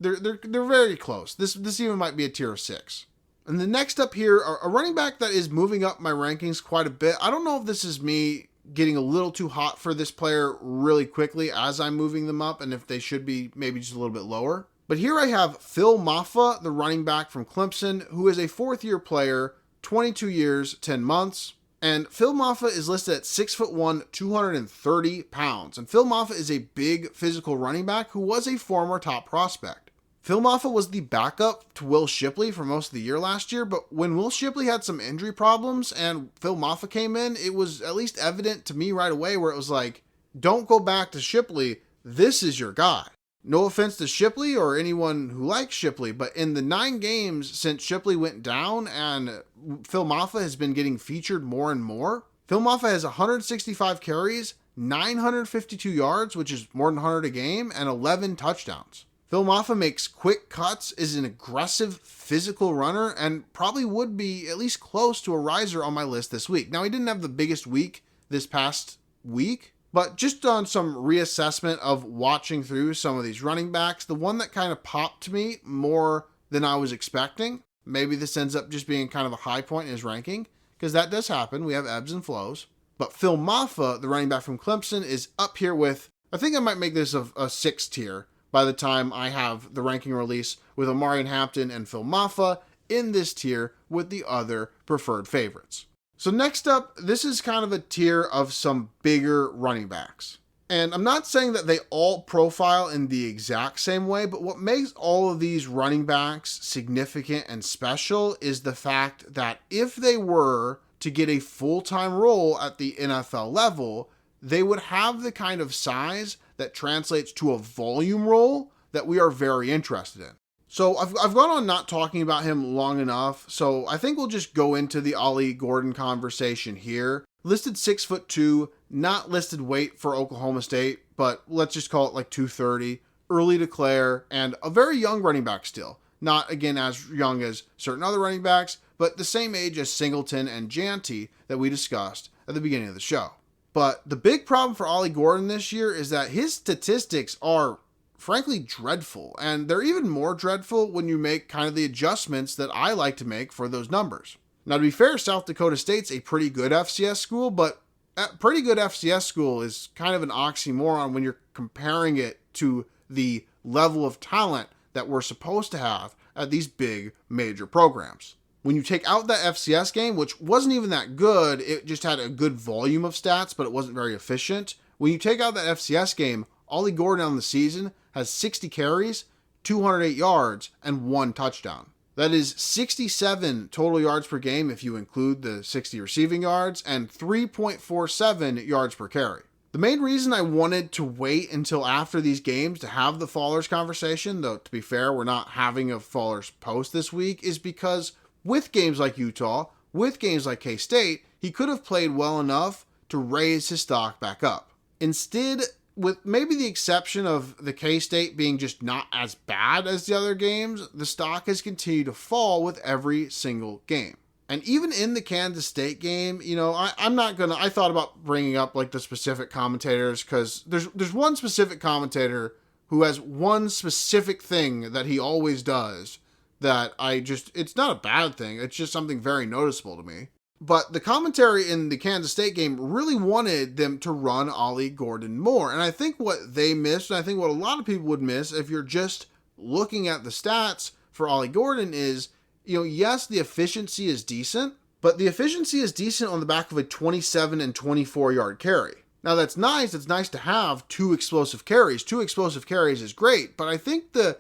very close. This even might be a tier of 6. And the next up here, a running back that is moving up my rankings quite a bit. I don't know if this is me getting a little too hot for this player really quickly as I'm moving them up, and if they should be maybe just a little bit lower. But here I have Phil Mafah, the running back from Clemson, who is a 4th-year player, 22 years, 10 months. And Phil Mafah is listed at 6'1", 230 pounds. And Phil Mafah is a big physical running back who was a former top prospect. Phil Mafah was the backup to Will Shipley for most of the year last year, but when Will Shipley had some injury problems and Phil Mafah came in, it was at least evident to me right away where it was like, don't go back to Shipley, this is your guy. No offense to Shipley or anyone who likes Shipley, but in the 9 games since Shipley went down and Phil Mafah has been getting featured more and more, Phil Mafah has 165 carries, 952 yards, which is more than 100 a game, and 11 touchdowns. Phil Mafah makes quick cuts, is an aggressive physical runner, and probably would be at least close to a riser on my list this week. Now, he didn't have the biggest week this past week, but just on some reassessment of watching through some of these running backs, the one that kind of popped to me more than I was expecting, maybe this ends up just being kind of a high point in his ranking, because that does happen. We have ebbs and flows. But Phil Mafah, the running back from Clemson, is up here with, I think I might make this a 6 tier by the time I have the ranking release with Omarion, Hampton, and Phil Mafah in this tier with the other preferred favorites. So next up, this is kind of a tier of some bigger running backs. And I'm not saying that they all profile in the exact same way, but what makes all of these running backs significant and special is the fact that if they were to get a full-time role at the NFL level, they would have the kind of size that translates to a volume role that we are very interested in. So I've gone on not talking about him long enough, so I think we'll just go into the Ollie Gordon conversation here. Listed 6'2", not listed weight for Oklahoma State, but let's just call it like 230, early declare, and a very young running back still. Not, again, as young as certain other running backs, but the same age as Singleton and Jeanty that we discussed at the beginning of the show. But the big problem for Ollie Gordon this year is that his statistics are frankly dreadful, and they're even more dreadful when you make kind of the adjustments that I like to make for those numbers. Now, to be fair, South Dakota State's a pretty good FCS school, but a pretty good FCS school is kind of an oxymoron when you're comparing it to the level of talent that we're supposed to have at these big major programs. When you take out that FCS game, which wasn't even that good, it just had a good volume of stats, but it wasn't very efficient. When you take out that FCS game, Ollie Gordon on the season has 60 carries, 208 yards, and 1 touchdown. That is 67 total yards per game if you include the 60 receiving yards, and 3.47 yards per carry. The main reason I wanted to wait until after these games to have the Fallers conversation, though to be fair, we're not having a Fallers post this week, is because with games like Utah, with games like K-State, he could have played well enough to raise his stock back up. Instead, with maybe the exception of the K-State being just not as bad as the other games, the stock has continued to fall with every single game. And even in the Kansas State game, you know, I thought about bringing up like the specific commentators, because there's one specific commentator who has one specific thing that he always does that it's not a bad thing. It's just something very noticeable to me. But the commentary in the Kansas State game really wanted them to run Ollie Gordon more. And I think what they missed, and I think what a lot of people would miss if you're just looking at the stats for Ollie Gordon is, you know, yes, the efficiency is decent, but the efficiency is decent on the back of a 27 and 24 yard carry. Now that's nice. It's nice to have 2 explosive carries. 2 explosive carries is great. But I think the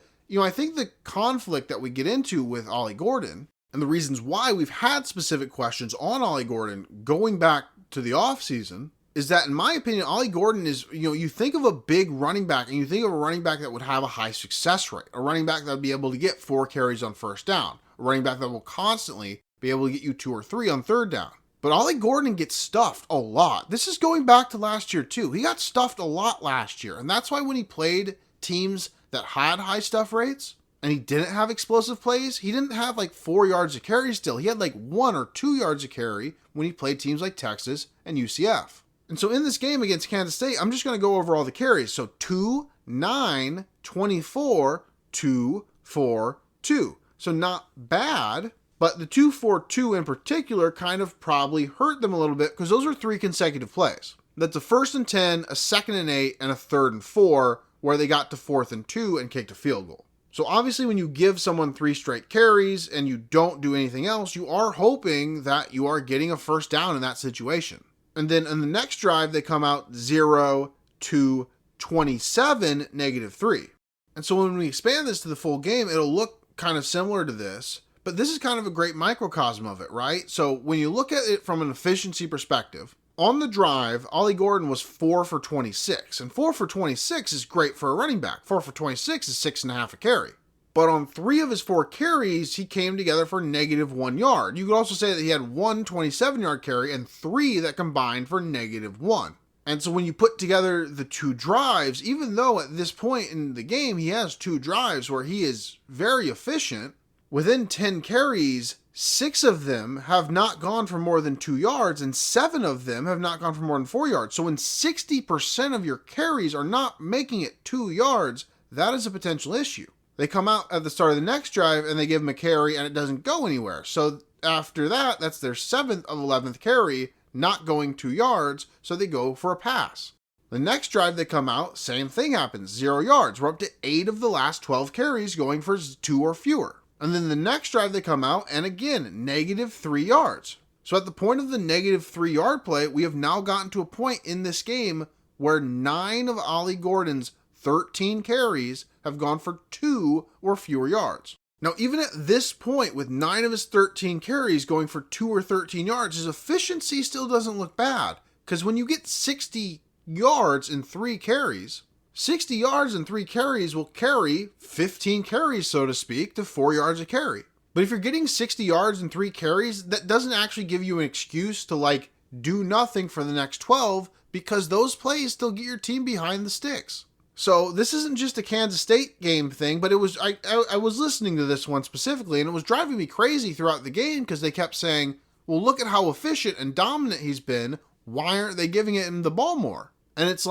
conflict that we get into with Ollie Gordon, and the reasons why we've had specific questions on Ollie Gordon going back to the offseason, is that in my opinion, Ollie Gordon is, you think of a big running back and you think of a running back that would have a high success rate, a running back that would be able to get 4 carries on first down, a running back that will constantly be able to get you 2 or 3 on third down. But Ollie Gordon gets stuffed a lot. This is going back to last year too. He got stuffed a lot last year. And that's why when he played teams that had high stuff rates, and he didn't have explosive plays, he didn't have like 4 yards of carry still. He had like 1 or 2 yards of carry when he played teams like Texas and UCF. And so in this game against Kansas State, I'm just going to go over all the carries. So 2, 9, 24, 2, 4, 2. So not bad, but the 2, 4, 2 in particular kind of probably hurt them a little bit because those are 3 consecutive plays. That's a 1st and 10, a 2nd and 8, and a 3rd and 4, where they got to 4th and 2 and kicked a field goal. So obviously when you give someone 3 straight carries and you don't do anything else, you are hoping that you are getting a first down in that situation. And then in the next drive, they come out 0 to 27, -3. And so when we expand this to the full game, it'll look kind of similar to this, but this is kind of a great microcosm of it, right? So when you look at it from an efficiency perspective, on the drive, Ollie Gordon was 4 for 26, and 4 for 26 is great for a running back. 4 for 26 is 6.5 a carry. But on 3 of his 4 carries, he came together for -1 yard. You could also say that he had 1 27-yard carry and 3 that combined for -1. And so when you put together the 2 drives, even though at this point in the game he has 2 drives where he is very efficient, within 10 carries, 6 of them have not gone for more than 2 yards, and 7 of them have not gone for more than 4 yards. So when 60% of your carries are not making it 2 yards, that is a potential issue. They come out at the start of the next drive and they give him a carry and it doesn't go anywhere. So after that, that's their 7th of 11th carry, not going 2 yards, so they go for a pass. The next drive they come out, same thing happens, 0 yards. We're up to 8 of the last 12 carries going for 2 or fewer. And then the next drive they come out, and again, -3 yards. So at the point of the -3 yard play, we have now gotten to a point in this game where 9 of Ollie Gordon's 13 carries have gone for 2 or fewer yards. Now, even at this point, with 9 of his 13 carries going for 2 or 13 yards, his efficiency still doesn't look bad. Because when you get 60 yards in 3 carries, 60 yards and 3 carries will carry 15 carries, so to speak, to 4 yards a carry. But if you're getting 60 yards and 3 carries, that doesn't actually give you an excuse to do nothing for the next 12, because those plays still get your team behind the sticks. So this isn't just a Kansas State game thing, but it was I was listening to this one specifically, and it was driving me crazy throughout the game because they kept saying, well, look at how efficient and dominant he's been. Why aren't they giving him the ball more? And it's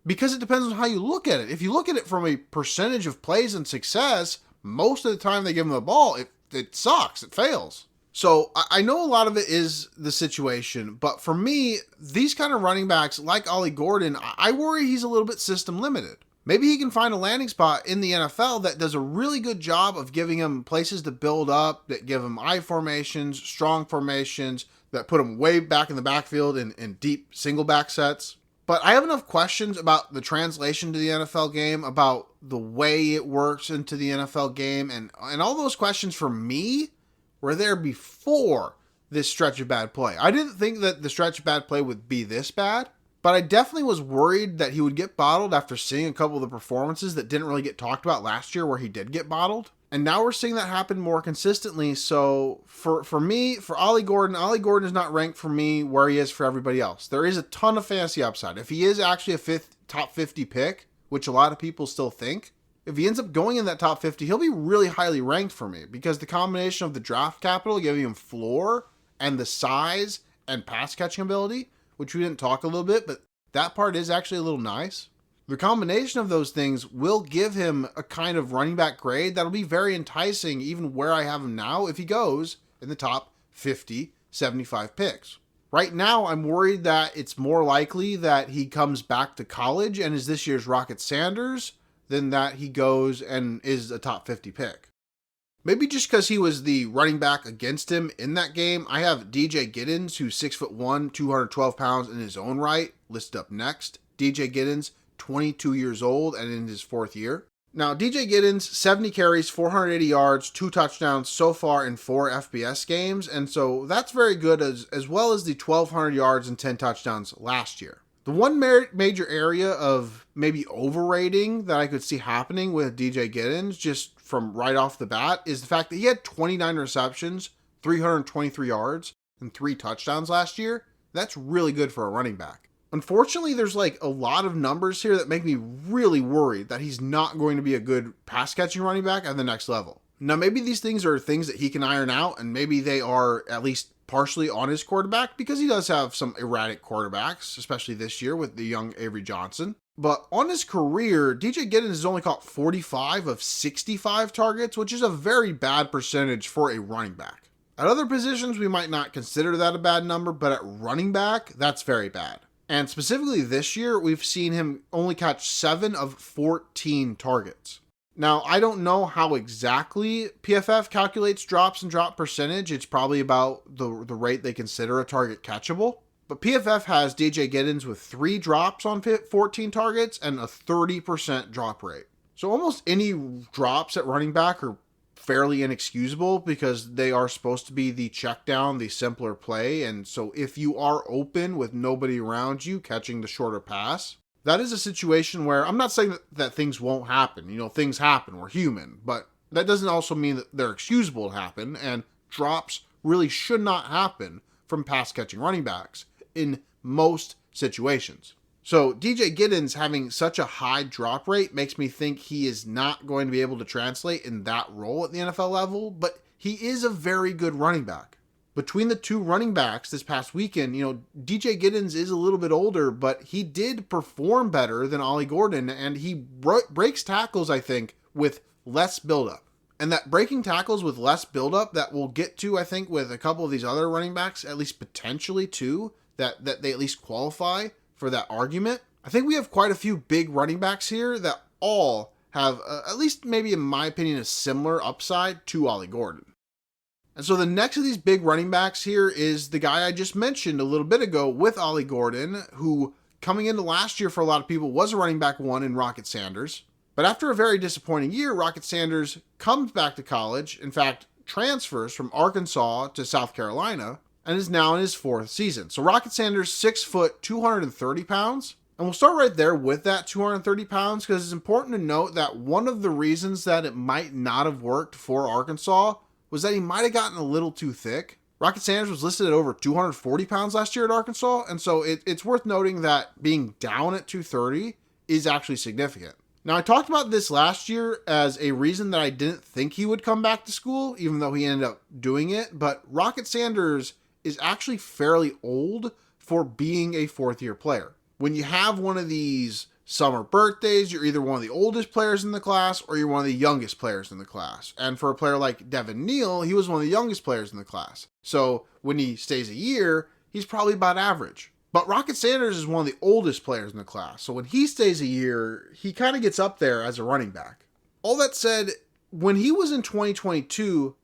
because it depends on how you look at it. If you look at it from a percentage of plays and success, most of the time they give him the ball, it sucks. It fails. So I know a lot of it is the situation, but for me, these kind of running backs like Ollie Gordon, I worry he's a little bit system limited. Maybe he can find a landing spot in the NFL that does a really good job of giving him places to build up, that give him I formations, strong formations, that put him way back in the backfield in deep single back sets. But I have enough questions about the translation to the NFL game, about the way it works into the NFL game, and all those questions for me were there before this stretch of bad play. I didn't think that the stretch of bad play would be this bad, but I definitely was worried that he would get bottled after seeing a couple of the performances that didn't really get talked about last year where he did get bottled. And now we're seeing that happen more consistently. So for me, for Ollie Gordon is not ranked for me where he is for everybody else. There is a ton of fantasy upside. If he is actually a top 50 pick, which a lot of people still think, if he ends up going in that top 50, he'll be really highly ranked for me because the combination of the draft capital giving him floor and the size and pass catching ability, which we didn't talk a little bit, but that part is actually a little nice. The combination of those things will give him a kind of running back grade that'll be very enticing even where I have him now if he goes in the top 50, 75 picks. Right now, I'm worried that it's more likely that he comes back to college and is this year's Rocket Sanders than that he goes and is a top 50 pick. Maybe just because he was the running back against him in that game, I have DJ Giddens, who's 6'1", 212 pounds in his own right, listed up next. DJ Giddens, 22 years old and in his 4th year. Now, DJ Giddens, 70 carries, 480 yards, 2 touchdowns so far in 4 FBS games, and so that's very good, as well as the 1,200 yards and 10 touchdowns last year. The one major area of maybe overrating that I could see happening with DJ Giddens, just from right off the bat, is the fact that he had 29 receptions, 323 yards, and 3 touchdowns last year. That's really good for a running back. Unfortunately, there's like a lot of numbers here that make me really worried that he's not going to be a good pass catching running back at the next level. Now, maybe these things are things that he can iron out, and maybe they are at least partially on his quarterback, because he does have some erratic quarterbacks, especially this year with the young Avery Johnson. But on his career, DJ Giddens has only caught 45 of 65 targets, which is a very bad percentage for a running back. At other positions, we might not consider that a bad number, but at running back, that's very bad. And specifically this year, we've seen him only catch 7 of 14 targets. Now, I don't know how exactly PFF calculates drops and drop percentage. It's probably about the rate they consider a target catchable. But PFF has DJ Giddens with 3 drops on 14 targets and a 30% drop rate. So almost any drops at running back are fairly inexcusable because they are supposed to be the check down, the simpler play. And so if you are open with nobody around you catching the shorter pass, that is a situation where I'm not saying that things won't happen. You know, things happen. We're human. But that doesn't also mean that they're excusable to happen. And drops really should not happen from pass catching running backs in most situations. So DJ Giddens having such a high drop rate makes me think he is not going to be able to translate in that role at the NFL level, but he is a very good running back. Between the two running backs this past weekend, DJ Giddens is a little bit older, but he did perform better than Ollie Gordon, and he breaks tackles, I think, with less buildup. And that breaking tackles with less buildup that we'll get to, I think, with a couple of these other running backs, at least potentially too, that they at least qualify for that argument. I think we have quite a few big running backs here that all have, at least maybe in my opinion, a similar upside to Ollie Gordon. And so the next of these big running backs here is the guy I just mentioned a little bit ago with Ollie Gordon, who coming into last year for a lot of people was a running back 1 in Rocket Sanders. But after a very disappointing year, Rocket Sanders comes back to college, in fact, transfers from Arkansas to South Carolina, and is now in his 4th season. So Rocket Sanders, 6 foot, 230 pounds. And we'll start right there with that 230 pounds because it's important to note that one of the reasons that it might not have worked for Arkansas was that he might have gotten a little too thick. Rocket Sanders was listed at over 240 pounds last year at Arkansas, and so it's worth noting that being down at 230 is actually significant. Now, I talked about this last year as a reason that I didn't think he would come back to school, even though he ended up doing it, but Rocket Sanders is actually fairly old for being a 4th-year player. When you have one of these summer birthdays, you're either one of the oldest players in the class or you're one of the youngest players in the class. And for a player like Devin Neal, he was one of the youngest players in the class. So when he stays a year, he's probably about average. But Rocket Sanders is one of the oldest players in the class. So when he stays a year, he kind of gets up there as a running back. All that said, when he was in 2022,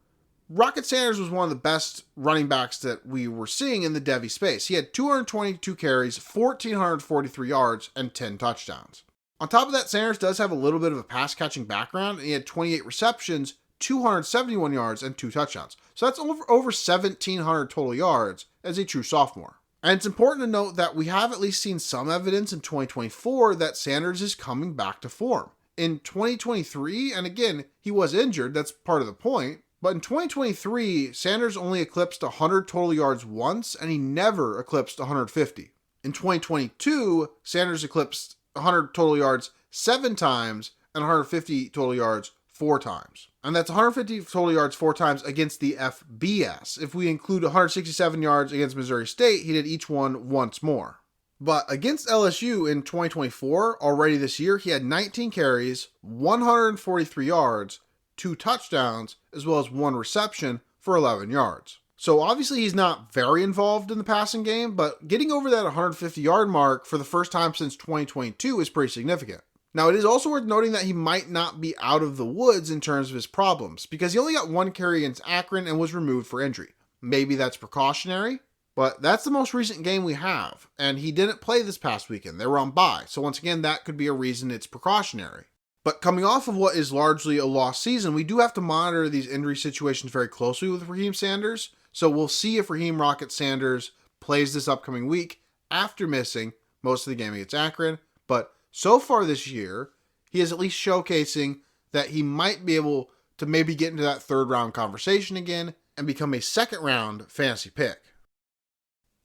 Rocket Sanders was one of the best running backs that we were seeing in the Devy space. He had 222 carries, 1,443 yards, and 10 touchdowns. On top of that, Sanders does have a little bit of a pass-catching background, and he had 28 receptions, 271 yards, and 2 touchdowns. So that's over 1,700 total yards as a true sophomore. And it's important to note that we have at least seen some evidence in 2024 that Sanders is coming back to form. In 2023, and again, he was injured, that's part of the point, but in 2023, Sanders only eclipsed 100 total yards once, and he never eclipsed 150. In 2022, Sanders eclipsed 100 total yards 7 times and 150 total yards 4 times. And that's 150 total yards 4 times against the FBS. If we include 167 yards against Missouri State, he did each one once more. But against LSU in 2024, already this year, he had 19 carries, 143 yards, 2 touchdowns, as well as 1 reception for 11 yards. So obviously he's not very involved in the passing game, but getting over that 150-yard mark for the first time since 2022 is pretty significant. Now, it is also worth noting that he might not be out of the woods in terms of his problems, because he only got 1 carry against Akron and was removed for injury. Maybe that's precautionary, but that's the most recent game we have, and he didn't play this past weekend. They were on bye, so once again, that could be a reason it's precautionary. But coming off of what is largely a lost season, we do have to monitor these injury situations very closely with Raheim Sanders. So we'll see if Raheim Rocket Sanders plays this upcoming week after missing most of the game against Akron. But so far this year, he is at least showcasing that he might be able to maybe get into that 3rd round conversation again and become a 2nd round fantasy pick.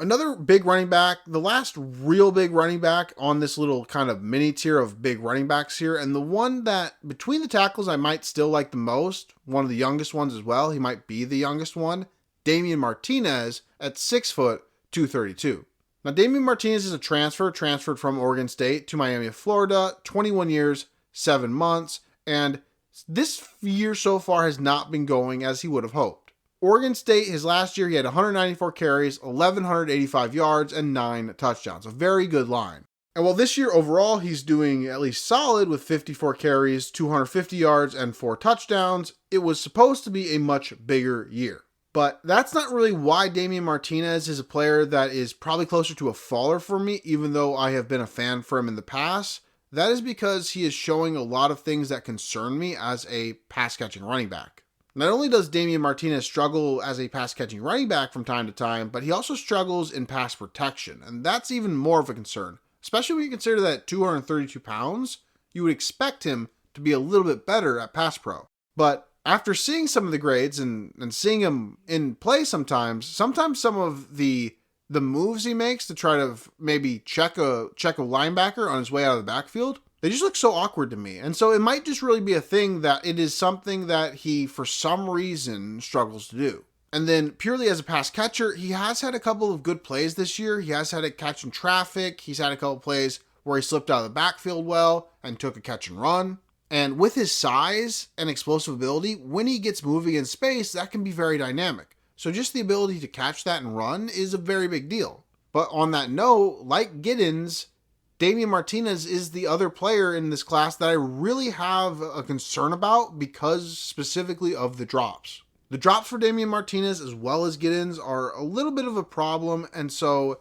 Another big running back, the last real big running back on this little kind of mini tier of big running backs here, and the one that between the tackles I might still like the most, one of the youngest ones as well, he might be the youngest one, Damien Martinez at 6 foot 232. Now Damien Martinez is a transferred from Oregon State to Miami of Florida, 21 years, 7 months, and this year so far has not been going as he would have hoped. Oregon State, his last year, he had 194 carries, 1,185 yards, and 9 touchdowns. A very good line. And while this year overall he's doing at least solid with 54 carries, 250 yards, and 4 touchdowns, it was supposed to be a much bigger year. But that's not really why Damien Martinez is a player that is probably closer to a faller for me, even though I have been a fan for him in the past. That is because he is showing a lot of things that concern me as a pass-catching running back. Not only does Damien Martinez struggle as a pass-catching running back from time to time, but he also struggles in pass protection, and that's even more of a concern. Especially when you consider that at 232 pounds, you would expect him to be a little bit better at pass pro. But after seeing some of the grades and seeing him in play sometimes some of the moves he makes to try to maybe check a linebacker on his way out of the backfield, they just look so awkward to me. And so it might just really be a thing that it is something that he, for some reason, struggles to do. And then purely as a pass catcher, he has had a couple of good plays this year. He has had a catch in traffic. He's had a couple of plays where he slipped out of the backfield well and took a catch and run. And with his size and explosive ability, when he gets moving in space, that can be very dynamic. So just the ability to catch that and run is a very big deal. But on that note, like Giddens, Damien Martinez is the other player in this class that I really have a concern about because specifically of the drops. The drops for Damien Martinez as well as Giddens are a little bit of a problem, and so,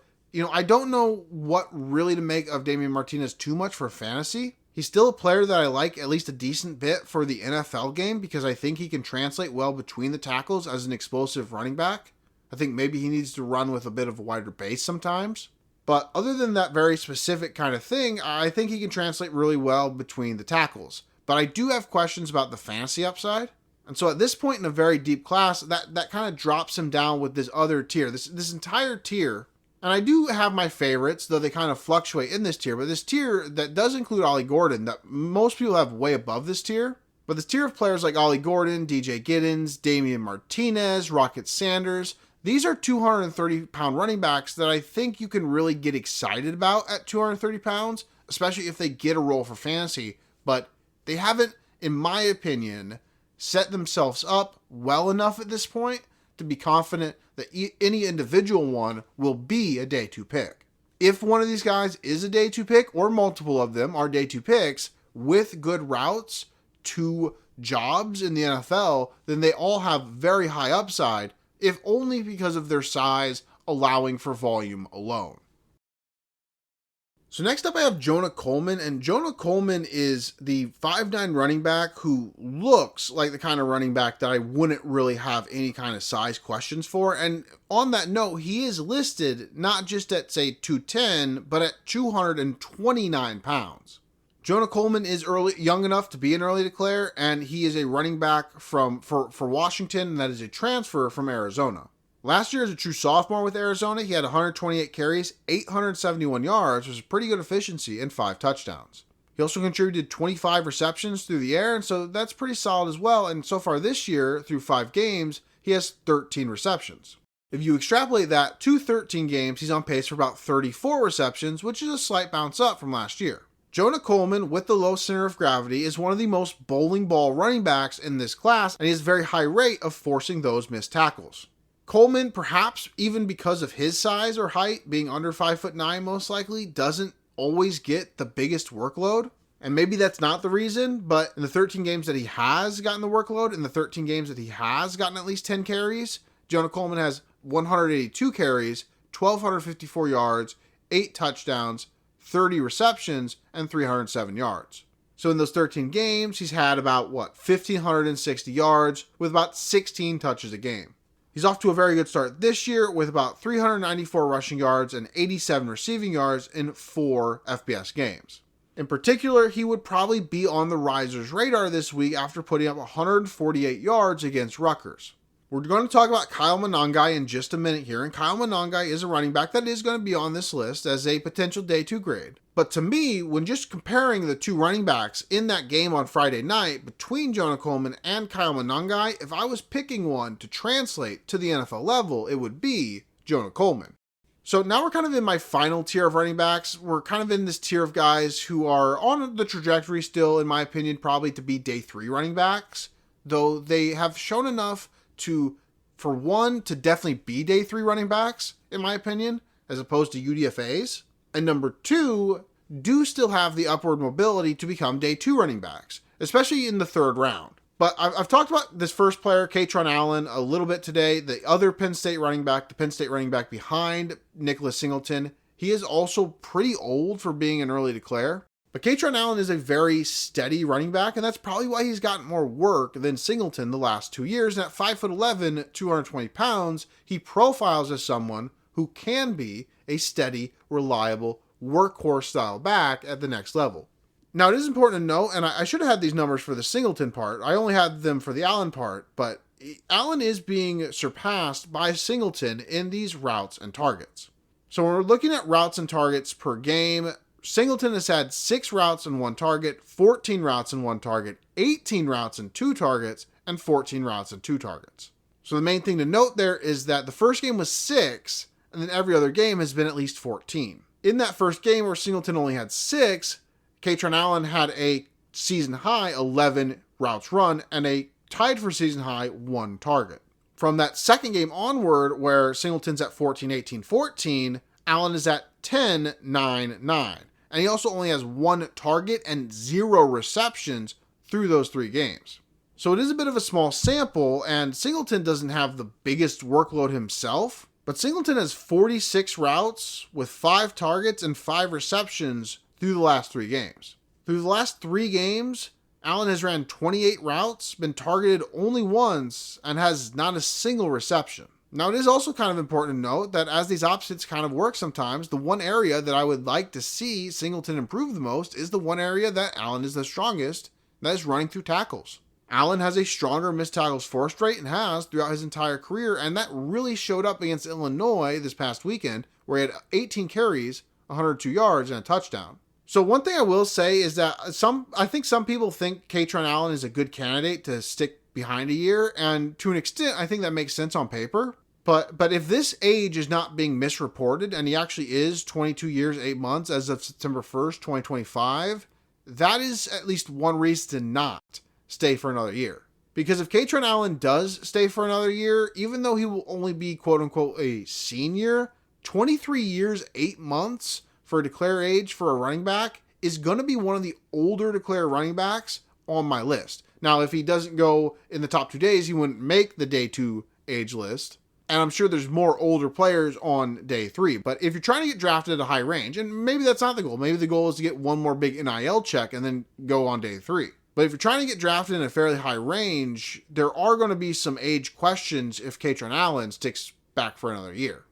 I don't know what really to make of Damien Martinez too much for fantasy. He's still a player that I like at least a decent bit for the NFL game because I think he can translate well between the tackles as an explosive running back. I think maybe he needs to run with a bit of a wider base sometimes. But other than that very specific kind of thing, I think he can translate really well between the tackles. But I do have questions about the fantasy upside. And so at this point in a very deep class, that kind of drops him down with this other tier, this entire tier. And I do have my favorites, though they kind of fluctuate in this tier. But this tier that does include Ollie Gordon, that most people have way above this tier. But this tier of players like Ollie Gordon, DJ Giddens, Damien Martinez, Rocket Sanders, these are 230-pound running backs that I think you can really get excited about at 230 pounds, especially if they get a role for fantasy. But they haven't, in my opinion, set themselves up well enough at this point to be confident that any individual one will be a day 2 pick. If one of these guys is a day 2 pick, or multiple of them are day 2 picks, with good routes to jobs in the NFL, then they all have very high upside, if only because of their size allowing for volume alone. So next up I have Jonah Coleman, and Jonah Coleman is the 5'9" running back who looks like the kind of running back that I wouldn't really have any kind of size questions for. And on that note, he is listed not just at, say, 210, but at 229 pounds. Jonah Coleman is young enough to be an early declare, and he is a running back for Washington, and that is a transfer from Arizona. Last year as a true sophomore with Arizona, he had 128 carries, 871 yards, which is pretty good efficiency, and 5 touchdowns. He also contributed 25 receptions through the air, and so that's pretty solid as well, and so far this year, through 5 games, he has 13 receptions. If you extrapolate that to 13 games, he's on pace for about 34 receptions, which is a slight bounce up from last year. Jonah Coleman, with the low center of gravity, is one of the most bowling ball running backs in this class, and he has a very high rate of forcing those missed tackles. Coleman, perhaps even because of his size or height, being under 5'9" most likely, doesn't always get the biggest workload. And maybe that's not the reason, but in the 13 games that he has gotten the workload, in the 13 games that he has gotten at least 10 carries, Jonah Coleman has 182 carries, 1,254 yards, 8 touchdowns, 30 receptions, and 307 yards. So in those 13 games, he's had about, 1,560 yards with about 16 touches a game. He's off to a very good start this year with about 394 rushing yards and 87 receiving yards in 4 FBS games. In particular, he would probably be on the risers' radar this week after putting up 148 yards against Rutgers. We're going to talk about Kyle Monangai in just a minute here, and Kyle Monangai is a running back that is going to be on this list as a potential day 2 grade. But to me, when just comparing the two running backs in that game on Friday night between Jonah Coleman and Kyle Monangai, if I was picking one to translate to the NFL level, it would be Jonah Coleman. So now we're kind of in my final tier of running backs. We're kind of in this tier of guys who are on the trajectory still, in my opinion, probably to be day 3 running backs, though they have shown enough for one, to definitely be day 3 running backs, in my opinion, as opposed to UDFAs. And number 2, do still have the upward mobility to become day 2 running backs, especially in the 3rd round. But I've talked about this first player, Kaytron Allen, a little bit today. The other Penn State running back, the Penn State running back behind Nicholas Singleton, he is also pretty old for being an early declare. But Kaytron Allen is a very steady running back, and that's probably why he's gotten more work than Singleton the last 2 years. And at 5'11", 220 pounds, he profiles as someone who can be a steady, reliable, workhorse-style back at the next level. Now, it is important to note, and I should have had these numbers for the Singleton part. I only had them for the Allen part, but Allen is being surpassed by Singleton in these routes and targets. So when we're looking at routes and targets per game, Singleton has had 6 routes and 1 target, 14 routes and 1 target, 18 routes and 2 targets, and 14 routes and 2 targets. So the main thing to note there is that the first game was 6, and then every other game has been at least 14. In that first game where Singleton only had 6, Kaytron Allen had a season high 11 routes run and a tied for season high 1 target. From that second game onward, where Singleton's at 14, 18, 14, Allen is at 10, 9, 9. And he also only has 1 target and 0 receptions through those 3 games. So it is a bit of a small sample, and Singleton doesn't have the biggest workload himself, but Singleton has 46 routes with 5 targets and 5 receptions through the last 3 games. Through the last 3 games, Allen has ran 28 routes, been targeted only once, and has not a single reception. Now, it is also kind of important to note that as these opposites kind of work sometimes, the one area that I would like to see Singleton improve the most is the one area that Allen is the strongest, that is running through tackles. Allen has a stronger missed tackles forced rate and has throughout his entire career, and that really showed up against Illinois this past weekend, where he had 18 carries, 102 yards, and a touchdown. So one thing I will say is that I think some people think Kaytron Allen is a good candidate to stick behind a year, and to an extent, I think that makes sense on paper. But if this age is not being misreported, and he actually is 22 years, 8 months as of September 1st, 2025, that is at least one reason to not stay for another year. Because if Kaytron Allen does stay for another year, even though he will only be quote-unquote a senior, 23 years, 8 months for a declare age for a running back is going to be one of the older declare running backs on my list. Now, if he doesn't go in the top 2 days, he wouldn't make the day 2 age list. And I'm sure there's more older players on day 3. But if you're trying to get drafted at a high range, and maybe that's not the goal. Maybe the goal is to get one more big NIL check and then go on day 3. But if you're trying to get drafted in a fairly high range, there are going to be some age questions if Kaytron Allen sticks back for another year.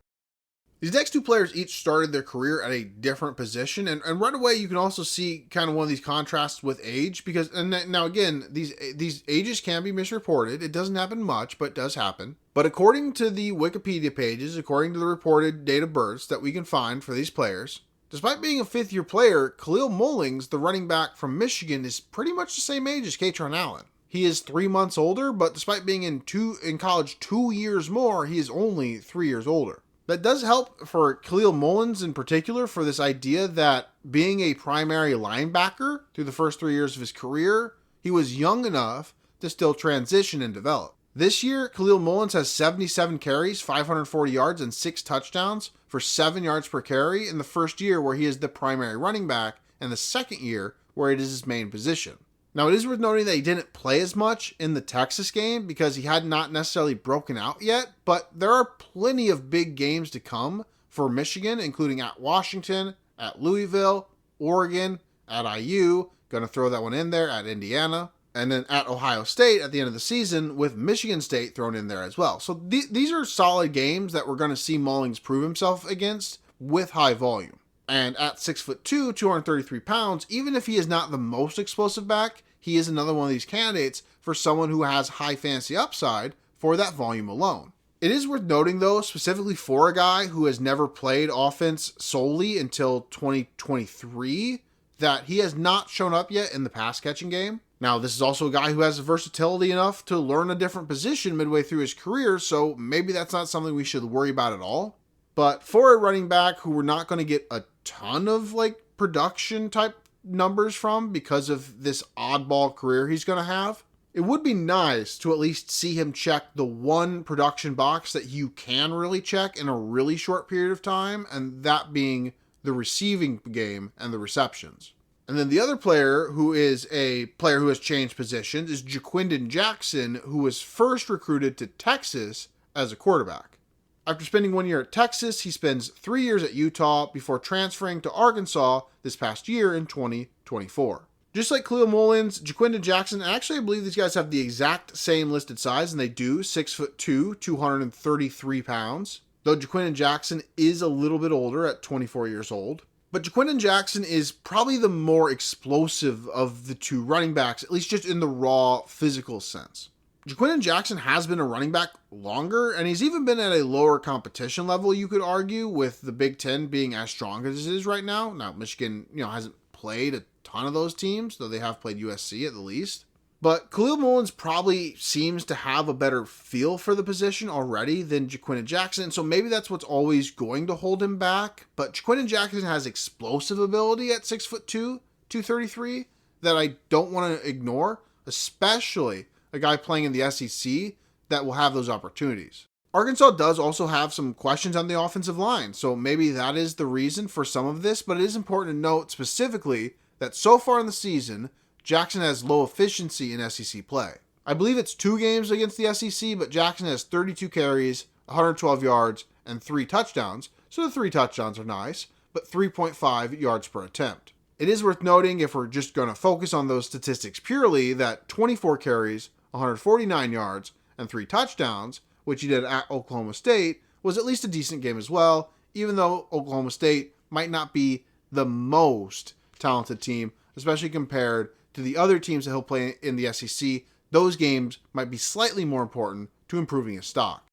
These next 2 players each started their career at a different position, and right away you can also see kind of one of these contrasts with age, because, and now again, these ages can be misreported. It doesn't happen much, but it does happen. But according to the Wikipedia pages, according to the reported date of births that we can find for these players, despite being a 5th-year player, Kalel Mullings, the running back from Michigan, is pretty much the same age as Kaytron Allen. He is 3 months older, but despite being in college 2 years more, he is only 3 years older. That does help for Kalel Mullings in particular, for this idea that being a primary linebacker through the first 3 years of his career, he was young enough to still transition and develop. This year, Kalel Mullings has 77 carries, 540 yards, and 6 touchdowns for 7 yards per carry in the first year where he is the primary running back, and the second year where it is his main position. Now, it is worth noting that he didn't play as much in the Texas game because he had not necessarily broken out yet, but there are plenty of big games to come for Michigan, including at Washington, at Louisville, Oregon, at IU, going to throw that one in there, at Indiana, and then at Ohio State at the end of the season with Michigan State thrown in there as well. So these are solid games that we're going to see Mullings prove himself against with high volume. And at 6'2", 233 pounds, even if he is not the most explosive back, he is another one of these candidates for someone who has high fantasy upside for that volume alone. It is worth noting, though, specifically for a guy who has never played offense solely until 2023, that he has not shown up yet in the pass catching game. Now, this is also a guy who has versatility enough to learn a different position midway through his career, so maybe that's not something we should worry about at all. But for a running back who we're not going to get a ton of production type numbers from because of this oddball career he's going to have, it would be nice to at least see him check the one production box that you can really check in a really short period of time, and that being the receiving game and the receptions. And then the other player who is a player who has changed positions is Ja'Quinden Jackson, who was first recruited to Texas as a quarterback. After spending 1 year at Texas, he spends 3 years at Utah before transferring to Arkansas this past year in 2024. Just like Kalel Mullings, Ja'Quinden Jackson, actually I believe these guys have the exact same listed size, and they do, 6'2", 233 pounds. Though Ja'Quinden Jackson is a little bit older at 24 years old. But Ja'Quinden Jackson is probably the more explosive of the two running backs, at least just in the raw physical sense. Ja'Quinden Jackson has been a running back longer, and he's even been at a lower competition level, you could argue, with the Big Ten being as strong as it is right now. Now, Michigan, hasn't played a ton of those teams, though they have played USC at the least. But Kalel Mullings probably seems to have a better feel for the position already than Ja'Quinden Jackson, so maybe that's what's always going to hold him back. But Ja'Quinden Jackson has explosive ability at 6'2", 233 that I don't want to ignore, especially a guy playing in the SEC that will have those opportunities. Arkansas does also have some questions on the offensive line, so maybe that is the reason for some of this, but it is important to note specifically that so far in the season, Jackson has low efficiency in SEC play. I believe it's 2 games against the SEC, but Jackson has 32 carries, 112 yards, and 3 touchdowns, so the 3 touchdowns are nice, but 3.5 yards per attempt. It is worth noting, if we're just going to focus on those statistics purely, that 24 carries, 149 yards, and 3 touchdowns, which he did at Oklahoma State, was at least a decent game as well, even though Oklahoma State might not be the most talented team, especially compared to the other teams that he'll play in the SEC. Those games might be slightly more important to improving his stock.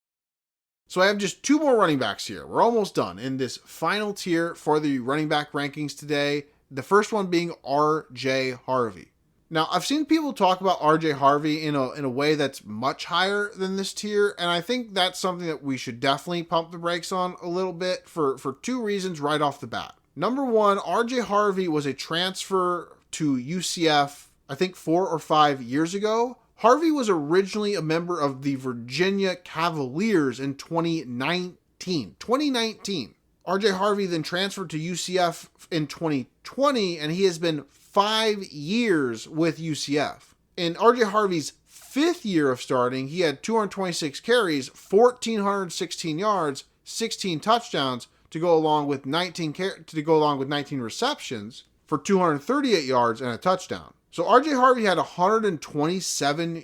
So I have just 2 more running backs here. We're almost done in this final tier for the running back rankings today. The first one being R.J. Harvey. Now, I've seen people talk about R.J. Harvey in a way that's much higher than this tier, and I think that's something that we should definitely pump the brakes on a little bit for 2 reasons right off the bat. Number 1, R.J. Harvey was a transfer to UCF, I think 4 or 5 years ago. Harvey was originally a member of the Virginia Cavaliers in 2019. R.J. Harvey then transferred to UCF in 2020, and he has been 5 years with UCF. In R.J. Harvey's 5th year of starting, he had 226 carries, 1,416 yards, 16 touchdowns to go along with 19 receptions for 238 yards and a touchdown. So R.J. Harvey had 127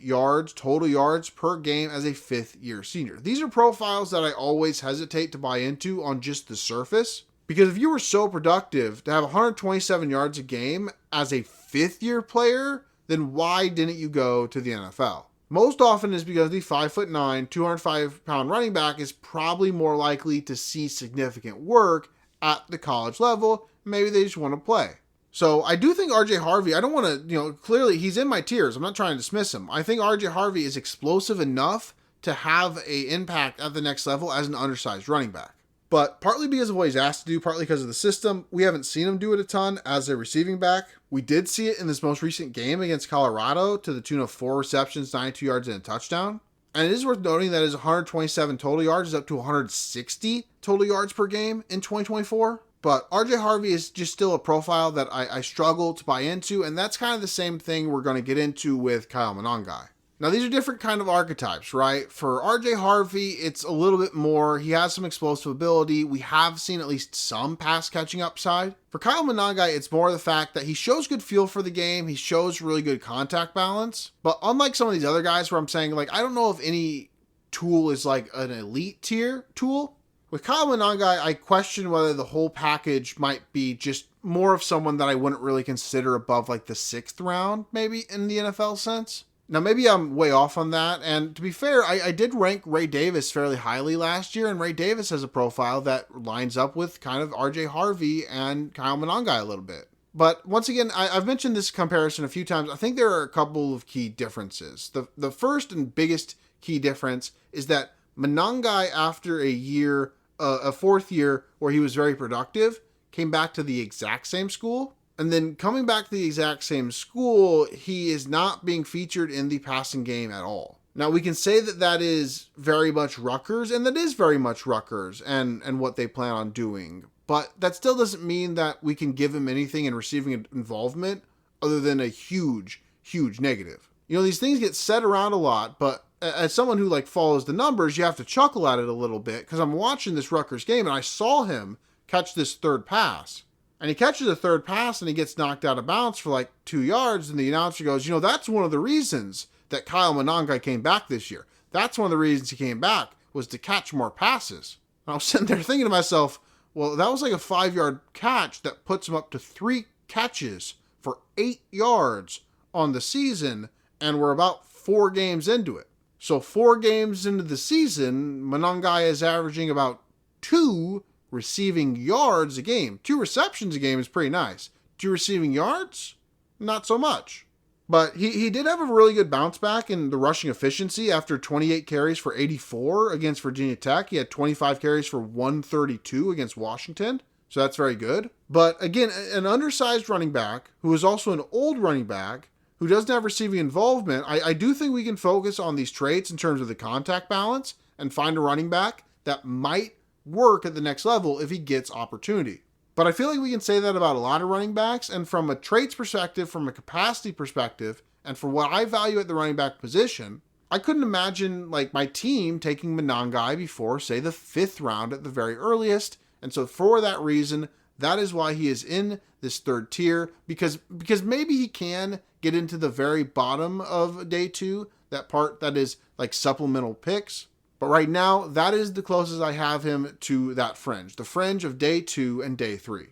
total yards per game as a 5th year senior. These are profiles that I always hesitate to buy into on just the surface, because if you were so productive to have 127 yards a game as a 5th year player, then why didn't you go to the NFL? Most often is because the 5'9", 205-pound running back is probably more likely to see significant work at the college level. Maybe they just want to play. So I do think R.J. Harvey, I don't want to, clearly he's in my tiers. I'm not trying to dismiss him. I think R.J. Harvey is explosive enough to have an impact at the next level as an undersized running back. But partly because of what he's asked to do, partly because of the system, we haven't seen him do it a ton as a receiving back. We did see it in this most recent game against Colorado to the tune of 4 receptions, 92 yards, and a touchdown. And it is worth noting that his 127 total yards is up to 160 total yards per game in 2024. But R.J. Harvey is just still a profile that I struggle to buy into, and that's kind of the same thing we're going to get into with Kyle Monangai. Now, these are different kind of archetypes, right? For R.J. Harvey, it's a little bit more. He has some explosive ability. We have seen at least some pass catching upside. For Kyle Monangai, it's more the fact that he shows good feel for the game. He shows really good contact balance. But unlike some of these other guys where I'm saying, I don't know if any tool is like an elite tier tool. With Kyle Monangai, I question whether the whole package might be just more of someone that I wouldn't really consider above the 6th round, maybe in the NFL sense. Now, maybe I'm way off on that, and to be fair, I did rank Ray Davis fairly highly last year, and Ray Davis has a profile that lines up with kind of RJ Harvey and Kyle Monangai a little bit. But once again, I've mentioned this comparison a few times. I think there are a couple of key differences. The first and biggest key difference is that Monangai, after a fourth year where he was very productive, came back to the exact same school. And then coming back to the exact same school, he is not being featured in the passing game at all. Now, we can say that that is very much Rutgers, and that is very much Rutgers and what they plan on doing. But that still doesn't mean that we can give him anything in receiving involvement other than a huge, huge negative. You know, these things get said around a lot, but as someone who follows the numbers, you have to chuckle at it a little bit, because I'm watching this Rutgers game and I saw him catch this third pass. And he catches a third pass and he gets knocked out of bounds for 2 yards, and the announcer goes, that's one of the reasons that Kyle Monangai came back this year. That's one of the reasons he came back, was to catch more passes. And I was sitting there thinking to myself, well, that was a 5-yard catch that puts him up to 3 catches for 8 yards on the season, and we're about 4 games into it. So 4 games into the season, Monangai is averaging about 2 receiving yards a game. 2 receptions a game is pretty nice. 2 receiving yards? Not so much. But he did have a really good bounce back in the rushing efficiency after 28 carries for 84 against Virginia Tech. He had 25 carries for 132 against Washington. So that's very good. But again, an undersized running back who is also an old running back who doesn't have receiving involvement, I do think we can focus on these traits in terms of the contact balance and find a running back that might work at the next level if he gets opportunity. But I feel like we can say that about a lot of running backs, and from a traits perspective, from a capacity perspective, and for what I value at the running back position, I couldn't imagine my team taking Monangai before, say, the 5th round at the very earliest. And so for that reason, that is why he is in this 3rd tier, because maybe he can get into the very bottom of day 2, that part that is supplemental picks. But right now, that is the closest I have him to that fringe, the fringe of day 2 and day 3.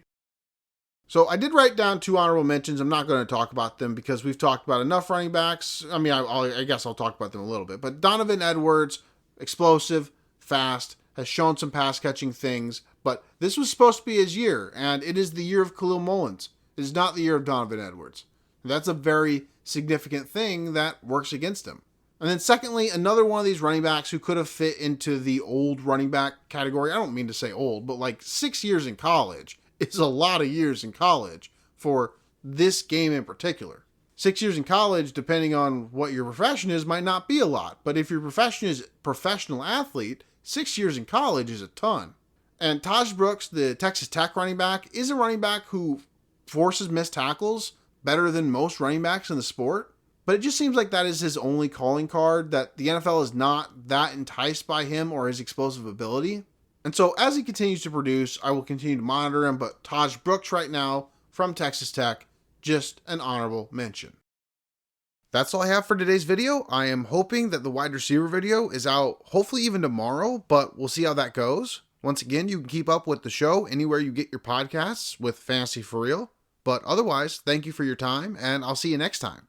So I did write down 2 honorable mentions. I'm not going to talk about them because we've talked about enough running backs. I mean, I guess I'll talk about them a little bit. But Donovan Edwards, explosive, fast, has shown some pass catching things. But this was supposed to be his year, and it is the year of Kalel Mullings. It is not the year of Donovan Edwards. And that's a very significant thing that works against him. And then secondly, another one of these running backs who could have fit into the old running back category. I don't mean to say old, but 6 years in college is a lot of years in college for this game in particular. 6 years in college, depending on what your profession is, might not be a lot. But if your profession is professional athlete, 6 years in college is a ton. And Taj Brooks, the Texas Tech running back, is a running back who forces missed tackles better than most running backs in the sport. But it just seems like that is his only calling card, that the NFL is not that enticed by him or his explosive ability. And so as he continues to produce, I will continue to monitor him. But Taj Brooks right now from Texas Tech, just an honorable mention. That's all I have for today's video. I am hoping that the wide receiver video is out hopefully even tomorrow, but we'll see how that goes. Once again, you can keep up with the show anywhere you get your podcasts with Fantasy For Real. But otherwise, thank you for your time, and I'll see you next time.